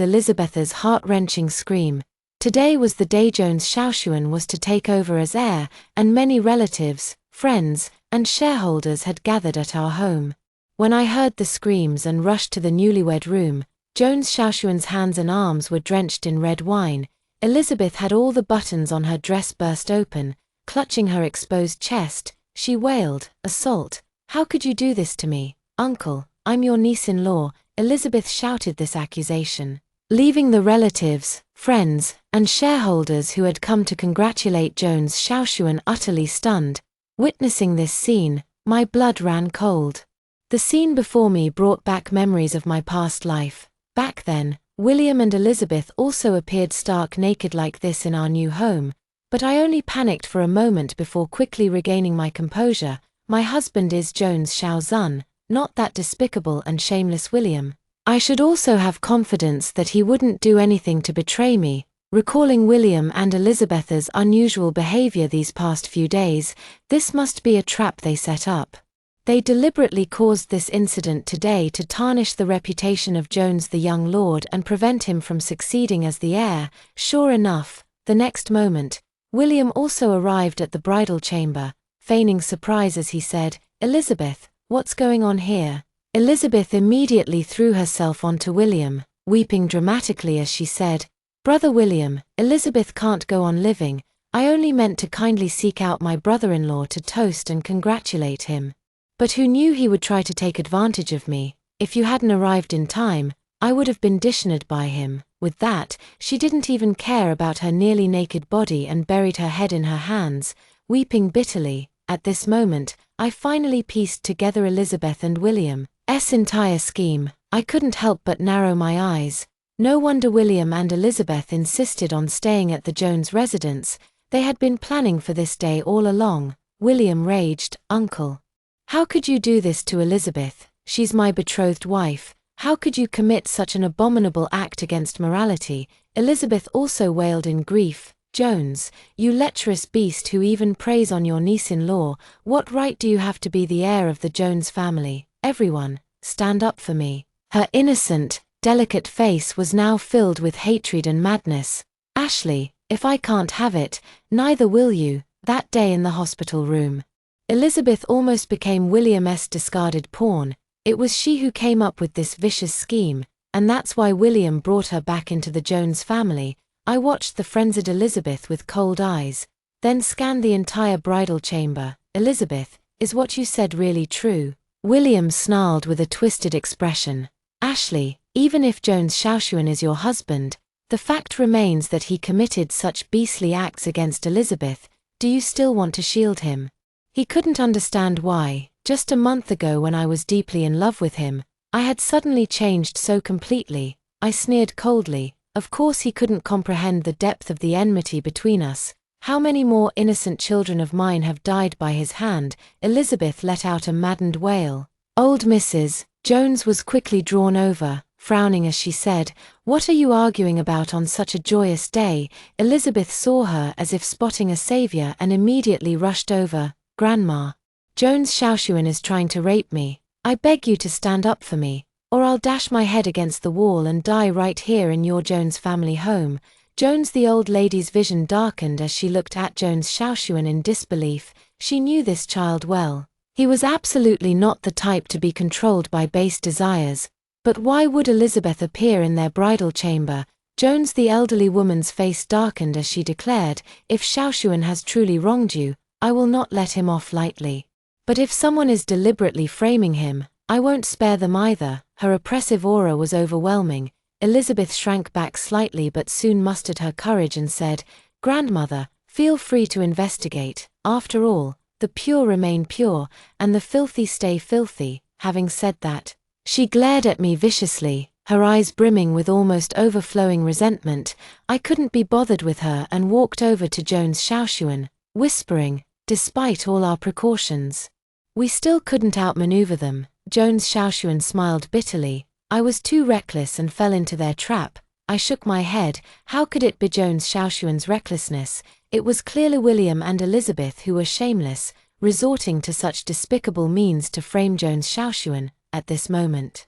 Elizabeth's heart-wrenching scream. Today was the day Jones Xiaoshuan was to take over as heir, and many relatives, friends, and shareholders had gathered at our home. When I heard the screams and rushed to the newlywed room, Jones Xiaoshuan's hands and arms were drenched in red wine. Elizabeth had all the buttons on her dress burst open. Clutching her exposed chest, she wailed, "Assault! How could you do this to me, uncle? I'm your niece-in-law." Elizabeth shouted this accusation, leaving the relatives, friends, and shareholders who had come to congratulate Jones Xiaoshuan utterly stunned. Witnessing this scene, my blood ran cold. The scene before me brought back memories of my past life. Back then, William and Elizabeth also appeared stark naked like this in our new home, but I only panicked for a moment before quickly regaining my composure. My husband is Jones Xiaozun, not that despicable and shameless William. I should also have confidence that he wouldn't do anything to betray me. Recalling William and Elizabeth's unusual behavior these past few days, this must be a trap they set up. They deliberately caused this incident today to tarnish the reputation of Jones the young lord and prevent him from succeeding as the heir. Sure enough, the next moment, William also arrived at the bridal chamber, feigning surprise as he said, "Elizabeth, what's going on here?" Elizabeth immediately threw herself onto William, weeping dramatically as she said, "Brother William, Elizabeth can't go on living. I only meant to kindly seek out my brother-in-law to toast and congratulate him. But who knew he would try to take advantage of me? If you hadn't arrived in time, I would have been dishonored by him." With that, she didn't even care about her nearly naked body and buried her head in her hands, weeping bitterly. At this moment, I finally pieced together Elizabeth and William's entire scheme. I couldn't help but narrow my eyes. No wonder William and Elizabeth insisted on staying at the Jones residence. They had been planning for this day all along. William raged, "Uncle, how could you do this to Elizabeth? She's my betrothed wife. How could you commit such an abominable act against morality? Elizabeth also wailed in grief. Jones, you lecherous beast who even preys on your niece-in-law, what right do you have to be the heir of the Jones family? Everyone, stand up for me. Her innocent, delicate face was now filled with hatred and madness. Ashley, if I can't have it, neither will you. That day in the hospital room, Elizabeth almost became William's discarded pawn. It was she who came up with this vicious scheme, and that's why William brought her back into the Jones family. I watched the frenzied Elizabeth with cold eyes, then scanned the entire bridal chamber. Elizabeth, is what you said really true? William snarled with a twisted expression. Ashley, even if Jones Shauchuan is your husband, the fact remains that he committed such beastly acts against Elizabeth. Do you still want to shield him? He couldn't understand why, just a month ago when I was deeply in love with him, I had suddenly changed so completely. I sneered coldly. Of course he couldn't comprehend the depth of the enmity between us. How many more innocent children of mine have died by his hand? Elizabeth let out a maddened wail. Old Mrs. Jones was quickly drawn over, frowning as she said, "What are you arguing about on such a joyous day?" Elizabeth saw her as if spotting a savior and immediately rushed over. "Grandma, Jones Shauchuan is trying to rape me. I beg you to stand up for me, or I'll dash my head against the wall and die right here in your Jones family home." Jones, the old lady's vision darkened as she looked at Jones Shauchuan in disbelief. She knew this child well. He was absolutely not the type to be controlled by base desires. But why would Elizabeth appear in their bridal chamber? Jones, the elderly woman's face darkened as she declared, "If Shauchuan has truly wronged you, I will not let him off lightly. But if someone is deliberately framing him, I won't spare them either." Her oppressive aura was overwhelming. Elizabeth shrank back slightly but soon mustered her courage and said, "Grandmother, feel free to investigate. After all, the pure remain pure, and the filthy stay filthy." Having said that, she glared at me viciously, her eyes brimming with almost overflowing resentment. I couldn't be bothered with her and walked over to Jones Shauchuan, whispering, "Despite all our precautions, we still couldn't outmaneuver them." Jones Shauchuan smiled bitterly. "I was too reckless and fell into their trap." I shook my head. How could it be Jones Shauchuan's recklessness? It was clearly William and Elizabeth who were shameless, resorting to such despicable means to frame Jones Shauchuan. At this moment,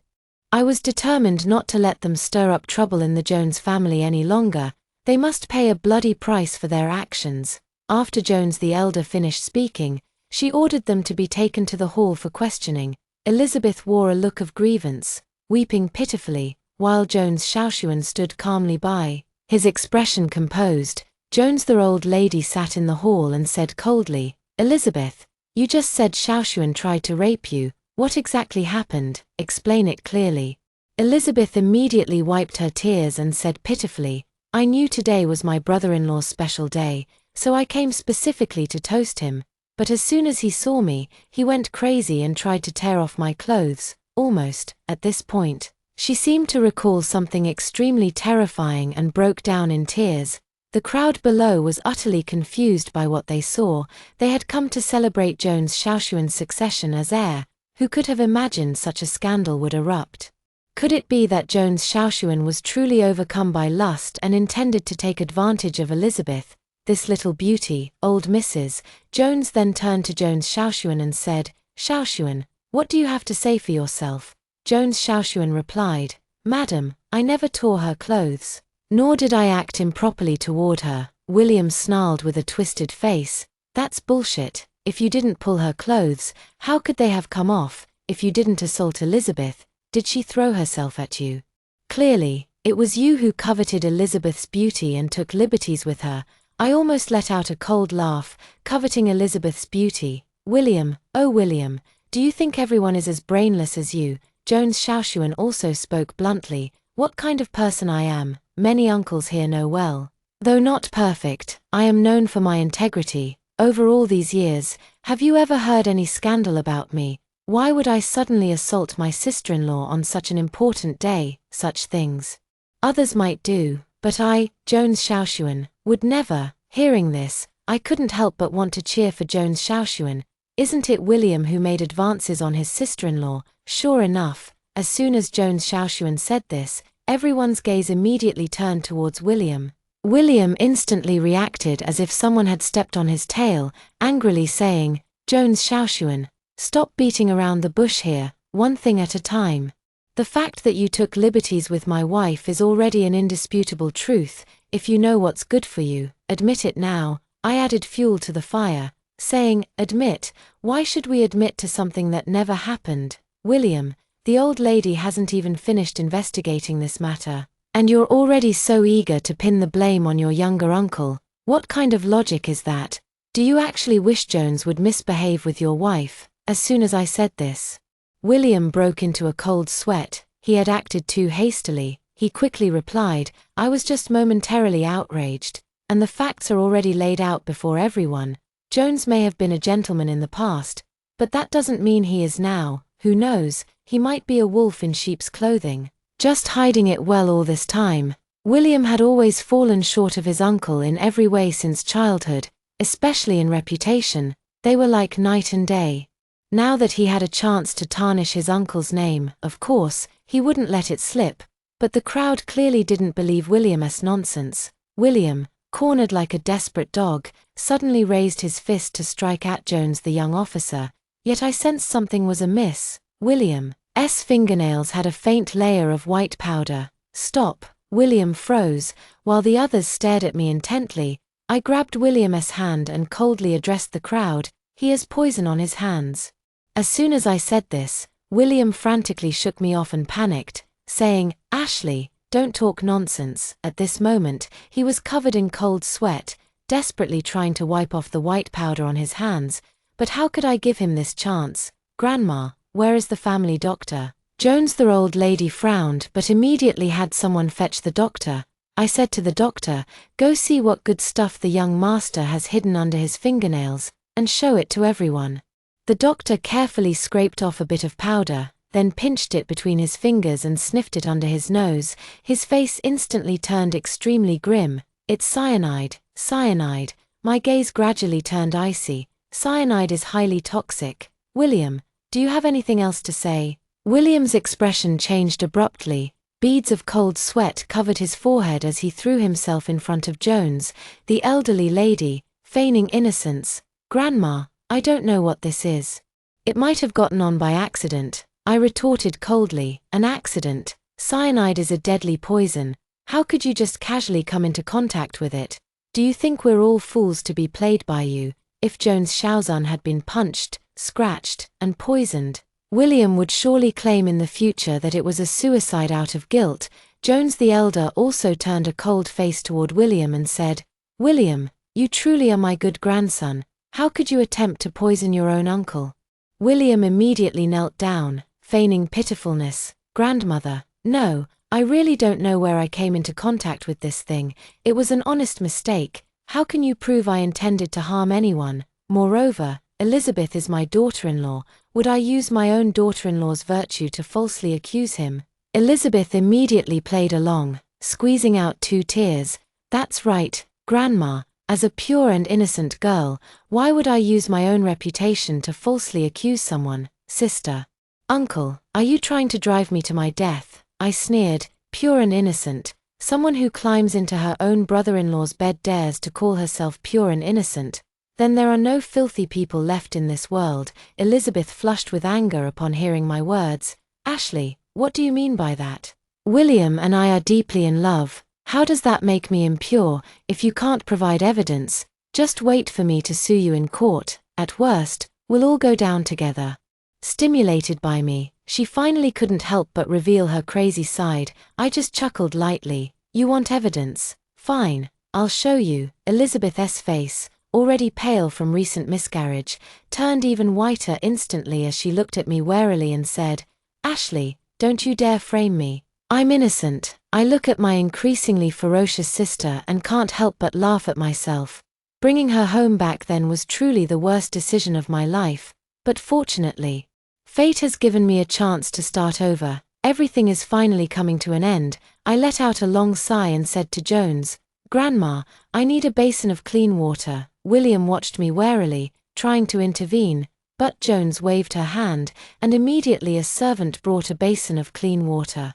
I was determined not to let them stir up trouble in the Jones family any longer. They must pay a bloody price for their actions. After Jones the elder finished speaking, she ordered them to be taken to the hall for questioning. Elizabeth wore a look of grievance, weeping pitifully, while Jones Shauchuan stood calmly by, his expression composed. Jones, the old lady, sat in the hall and said coldly, "Elizabeth, you just said Shauchuan tried to rape you. What exactly happened? Explain it clearly." Elizabeth immediately wiped her tears and said pitifully, "I knew today was my brother-in-law's special day, so I came specifically to toast him. But as soon as he saw me, he went crazy and tried to tear off my clothes." Almost, at this point, she seemed to recall something extremely terrifying and broke down in tears. The crowd below was utterly confused by what they saw. They had come to celebrate Jones Shauchuan's succession as heir. Who could have imagined such a scandal would erupt? Could it be that Jones Shauchuan was truly overcome by lust and intended to take advantage of Elizabeth, this little beauty? Old Mrs. Jones then turned to Jones Shauchuan and said, "Shauchuan, what do you have to say for yourself?" Jones Shauchuan replied, "Madam, I never tore her clothes, nor did I act improperly toward her." William snarled with a twisted face, "That's bullshit. If you didn't pull her clothes, how could they have come off? If you didn't assault Elizabeth, did she throw herself at you? Clearly, it was you who coveted Elizabeth's beauty and took liberties with her." I almost let out a cold laugh. Coveting Elizabeth's beauty? William, oh William, do you think everyone is as brainless as you? Jones Shauchuan also spoke bluntly, "What kind of person I am, many uncles here know well. Though not perfect, I am known for my integrity. Over all these years, have you ever heard any scandal about me? Why would I suddenly assault my sister-in-law on such an important day? Such things others might do, but I, Jones Shauchuan, would never." Hearing this, I couldn't help but want to cheer for Jones Shauchuan. Isn't it William who made advances on his sister-in-law? Sure enough, As soon as Jones Xiaoshuan said this, everyone's gaze immediately turned towards William. William instantly reacted as if someone had stepped on his tail, angrily saying, "Jones Xiaoshuan, stop beating around the bush here, one thing at a time. The fact that you took liberties with my wife is already an indisputable truth. If you know what's good for you, admit it now." I added fuel to the fire, saying, "Admit? Why should we admit to something that never happened? William, the old lady hasn't even finished investigating this matter, and you're already so eager to pin the blame on your younger uncle. What kind of logic is that? Do you actually wish Jones would misbehave with your wife?" As soon as I said this, William broke into a cold sweat. He had acted too hastily. He quickly replied, "I was just momentarily outraged, and the facts are already laid out before everyone. Jones may have been a gentleman in the past, but that doesn't mean he is now. Who knows, he might be a wolf in sheep's clothing, just hiding it well all this time." William had always fallen short of his uncle in every way since childhood, especially in reputation. They were like night and day. Now that he had a chance to tarnish his uncle's name, of course, he wouldn't let it slip. But the crowd clearly didn't believe William's nonsense. William, cornered like a desperate dog, suddenly raised his fist to strike at Jones the young officer, yet I sensed something was amiss. William's fingernails had a faint layer of white powder. "Stop!" William froze, while the others stared at me intently. I grabbed William's hand and coldly addressed the crowd, "He has poison on his hands." As soon as I said this, William frantically shook me off and panicked, saying, "Ashley, don't talk nonsense." At this moment, he was covered in cold sweat, desperately trying to wipe off the white powder on his hands, but how could I give him this chance? "Grandma, where is the family doctor?" Jones the old lady frowned but immediately had someone fetch the doctor. I said to the doctor, "Go see what good stuff the young master has hidden under his fingernails, and show it to everyone." The doctor carefully scraped off a bit of powder, then pinched it between his fingers and sniffed it under his nose. His face instantly turned extremely grim. "It's cyanide, cyanide." My gaze gradually turned icy. "Cyanide is highly toxic. William, do you have anything else to say?" William's expression changed abruptly. Beads of cold sweat covered his forehead as he threw himself in front of Jones, the elderly lady, feigning innocence. "Grandma, I don't know what this is." "It might have gotten on by accident," I retorted coldly. "An accident? Cyanide is a deadly poison. How could you just casually come into contact with it? Do you think we're all fools to be played by you?" If Jones Xiaozan had been punched, scratched, and poisoned, William would surely claim in the future that it was a suicide out of guilt. Jones the elder also turned a cold face toward William and said, "William, you truly are my good grandson. How could you attempt to poison your own uncle?" William immediately knelt down, feigning pitifulness. "Grandmother, no, I really don't know where I came into contact with this thing. It was an honest mistake. How can you prove I intended to harm anyone? Moreover, Elizabeth is my daughter-in-law. Would I use my own daughter-in-law's virtue to falsely accuse him?" Elizabeth immediately played along, squeezing out 2 tears. "That's right, Grandma. As a pure and innocent girl, why would I use my own reputation to falsely accuse someone? Sister. Uncle, are you trying to drive me to my death?" I sneered. "Pure and innocent. Someone who climbs into her own brother-in-law's bed dares to call herself pure and innocent. Then there are no filthy people left in this world." Elizabeth flushed with anger upon hearing my words. "Ashley, what do you mean by that? William and I are deeply in love. How does that make me impure? If you can't provide evidence, just wait for me to sue you in court. At worst, we'll all go down together." Stimulated by me, she finally couldn't help but reveal her crazy side. I just chuckled lightly. "You want evidence? Fine, I'll show you." Elizabeth's face, already pale from recent miscarriage, turned even whiter instantly as she looked at me warily and said, "Ashley, don't you dare frame me. I'm innocent." I look at my increasingly ferocious sister and can't help but laugh at myself. Bringing her home back then was truly the worst decision of my life, but fortunately, fate has given me a chance to start over. Everything is finally coming to an end. I let out a long sigh and said to Jones, "Grandma, I need a basin of clean water." William watched me warily, trying to intervene, but Jones waved her hand, and immediately a servant brought a basin of clean water.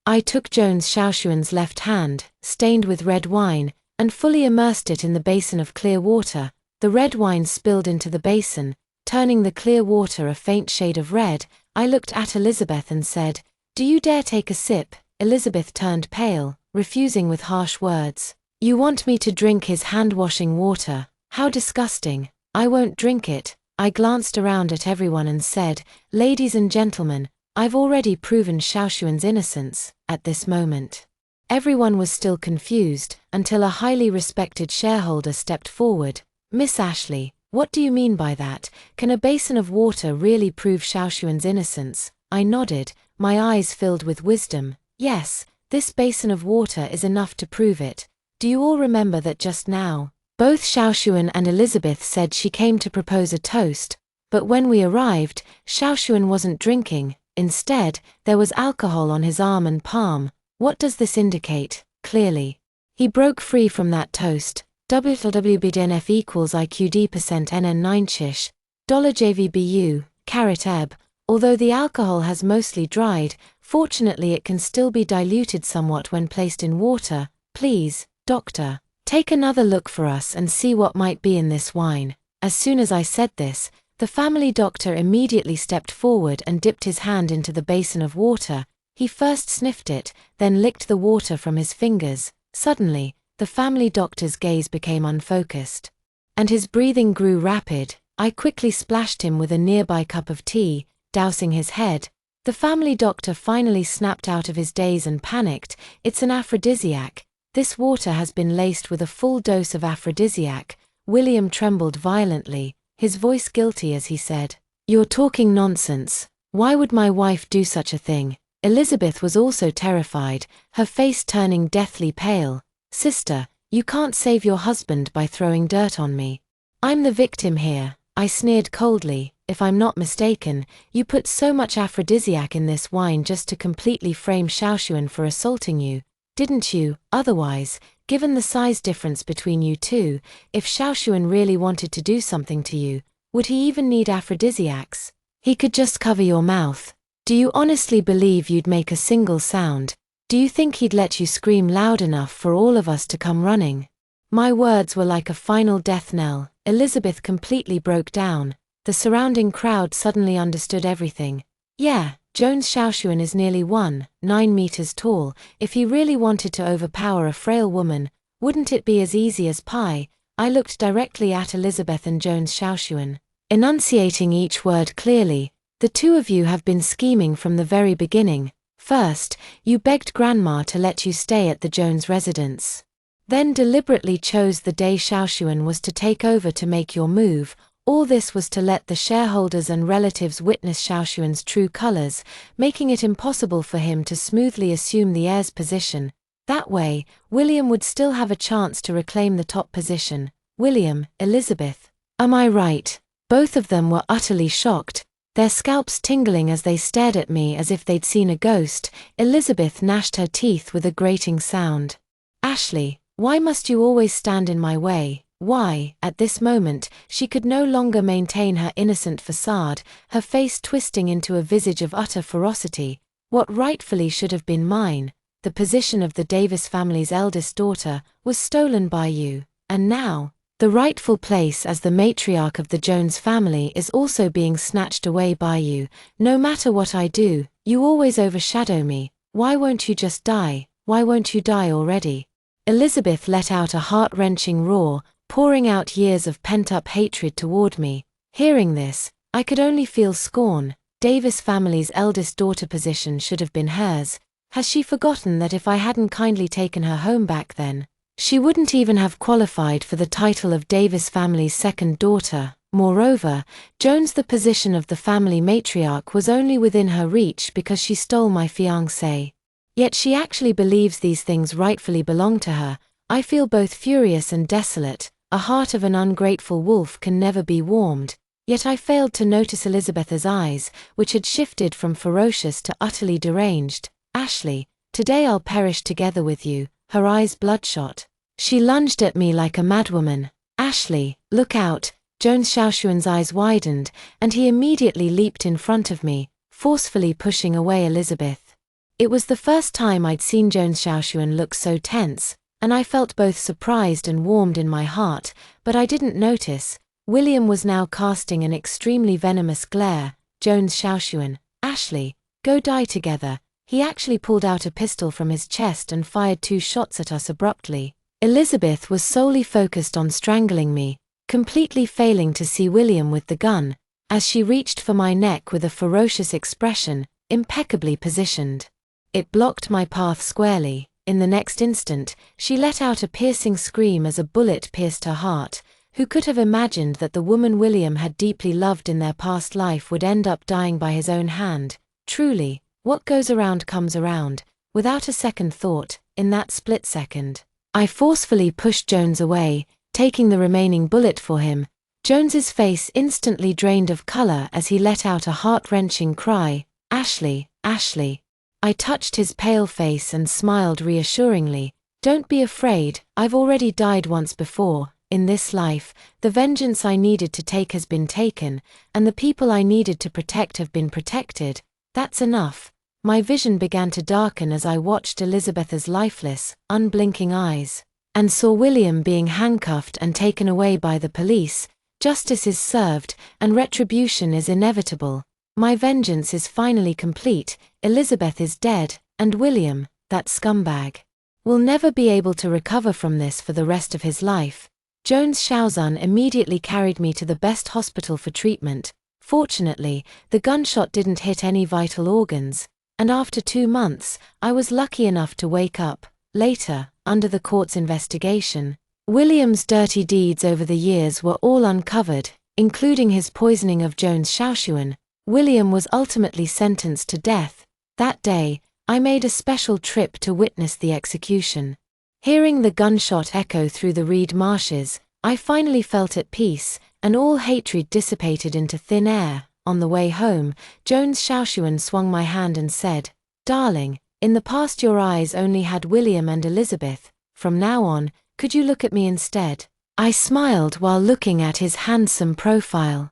I took Jones Xiaoxuan's left hand, stained with red wine, and fully immersed it in the basin of clear water. The red wine spilled into the basin, turning the clear water a faint shade of red. I looked at Elizabeth and said, "Do you dare take a sip?" Elizabeth turned pale, refusing with harsh words. "You want me to drink his hand-washing water? How disgusting. I won't drink it." I glanced around at everyone and said, "Ladies and gentlemen, I've already proven Xiaoxuan's innocence." At this moment, everyone was still confused, until a highly respected shareholder stepped forward. "Miss Ashley, what do you mean by that? Can a basin of water really prove Xiaoxuan's innocence?" I nodded, my eyes filled with wisdom. "Yes, this basin of water is enough to prove it. Do you all remember that just now, both Xiaoxuan and Elizabeth said she came to propose a toast, but when we arrived, Xiaoxuan wasn't drinking. Instead, there was alcohol on his arm and palm. What does this indicate? Clearly, he broke free from that toast. WWBDNF equals IQD% NN9 chish. $JVBU, carat ebb. Although the alcohol has mostly dried, fortunately it can still be diluted somewhat when placed in water. Please, doctor, take another look for us and see what might be in this wine. As soon as I said this, the family doctor immediately stepped forward and dipped his hand into the basin of water. He first sniffed it, then licked the water from his fingers. Suddenly, the family doctor's gaze became unfocused, and his breathing grew rapid. I quickly splashed him with a nearby cup of tea, dousing his head. The family doctor finally snapped out of his daze and panicked. "It's an aphrodisiac. This water has been laced with a full dose of aphrodisiac." William trembled violently, his voice guilty as he said, "You're talking nonsense. Why would my wife do such a thing?" Elizabeth was also terrified, her face turning deathly pale. "Sister, you can't save your husband by throwing dirt on me. I'm the victim here," I sneered coldly. "If I'm not mistaken, you put so much aphrodisiac in this wine just to completely frame Xiaoxuan for assaulting you, didn't you? Otherwise, given the size difference between you two, if Xiaoxuan really wanted to do something to you, would he even need aphrodisiacs? He could just cover your mouth. Do you honestly believe you'd make a single sound? Do you think he'd let you scream loud enough for all of us to come running?" My words were like a final death knell. Elizabeth completely broke down. The surrounding crowd suddenly understood everything. Yeah, Jones Xiaoxuan is nearly 1.9 meters tall. If he really wanted to overpower a frail woman, wouldn't it be as easy as pie? I looked directly at Elizabeth and Jones Xiaoxuan, enunciating each word clearly. "The two of you have been scheming from the very beginning. First, you begged Grandma to let you stay at the Jones residence. Then deliberately chose the day Xiaoxuan was to take over to make your move. All this was to let the shareholders and relatives witness Xiaoxuan's true colors, making it impossible for him to smoothly assume the heir's position. That way, William would still have a chance to reclaim the top position." William, Elizabeth. Am I right? Both of them were utterly shocked, their scalps tingling as they stared at me as if they'd seen a ghost. Elizabeth gnashed her teeth with a grating sound. "Ashley, why must you always stand in my way? Why?" At this moment, she could no longer maintain her innocent facade, her face twisting into a visage of utter ferocity. "What rightfully should have been mine, the position of the Davis family's eldest daughter, was stolen by you, and now, the rightful place as the matriarch of the Jones family is also being snatched away by you. No matter what I do, you always overshadow me. Why won't you just die? Why won't you die already?" Elizabeth let out a heart-wrenching roar, pouring out years of pent-up hatred toward me. Hearing this, I could only feel scorn. Davis family's eldest daughter position should have been hers. Has she forgotten that if I hadn't kindly taken her home back then, she wouldn't even have qualified for the title of Davis family's second daughter? Moreover, Jones, the position of the family matriarch, was only within her reach because she stole my fiancé. Yet she actually believes these things rightfully belong to her. I feel both furious and desolate. A heart of an ungrateful wolf can never be warmed. Yet I failed to notice Elizabeth's eyes, which had shifted from ferocious to utterly deranged. "Ashley, today I'll perish together with you." Her eyes bloodshot. She lunged at me like a madwoman. "Ashley, look out. Jones Xiaoshuan's eyes widened, and he immediately leaped in front of me, forcefully pushing away Elizabeth. It was the first time I'd seen Jones Xiaoshuan look so tense, and I felt both surprised and warmed in my heart, but I didn't notice. William was now casting an extremely venomous glare. Jones Xiaoshuan, Ashley, go die together. He actually pulled out a pistol from his chest and fired 2 shots at us abruptly. Elizabeth was solely focused on strangling me, completely failing to see William with the gun, as she reached for my neck with a ferocious expression, impeccably positioned. It blocked my path squarely. In the next instant, she let out a piercing scream as a bullet pierced her heart. Who could have imagined that the woman William had deeply loved in their past life would end up dying by his own hand? Truly, what goes around comes around. Without a second thought, in that split second, I forcefully pushed Jones away, taking the remaining bullet for him. Jones's face instantly drained of color as he let out a heart-wrenching cry, "Ashley, Ashley." I touched his pale face and smiled reassuringly. "Don't be afraid, I've already died once before. In this life, the vengeance I needed to take has been taken, and the people I needed to protect have been protected. That's enough." My vision began to darken as I watched Elizabeth's lifeless, unblinking eyes, and saw William being handcuffed and taken away by the police. Justice is served, and retribution is inevitable. My vengeance is finally complete. Elizabeth is dead, and William, that scumbag, will never be able to recover from this for the rest of his life. Jones Xiaozun immediately carried me to the best hospital for treatment. Fortunately, the gunshot didn't hit any vital organs, and after 2 months, I was lucky enough to wake up. Later, under the court's investigation, William's dirty deeds over the years were all uncovered, including his poisoning of Jones Xiaoshuan. William was ultimately sentenced to death. That day, I made a special trip to witness the execution. Hearing the gunshot echo through the reed marshes, I finally felt at peace, and all hatred dissipated into thin air. On the way home, Jones Xiaoshuan swung my hand and said, "Darling, in the past your eyes only had William and Elizabeth. From now on, could you look at me instead?" I smiled while looking at his handsome profile.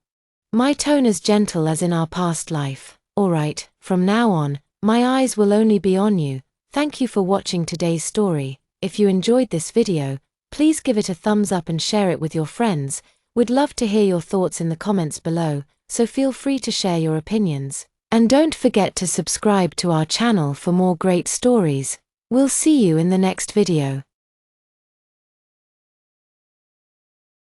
My tone as gentle as in our past life. "All right, from now on, my eyes will only be on you." Thank you for watching today's story. If you enjoyed this video, please give it a thumbs up and share it with your friends. We'd love to hear your thoughts in the comments below, so feel free to share your opinions. And don't forget to subscribe to our channel for more great stories. We'll see you in the next video.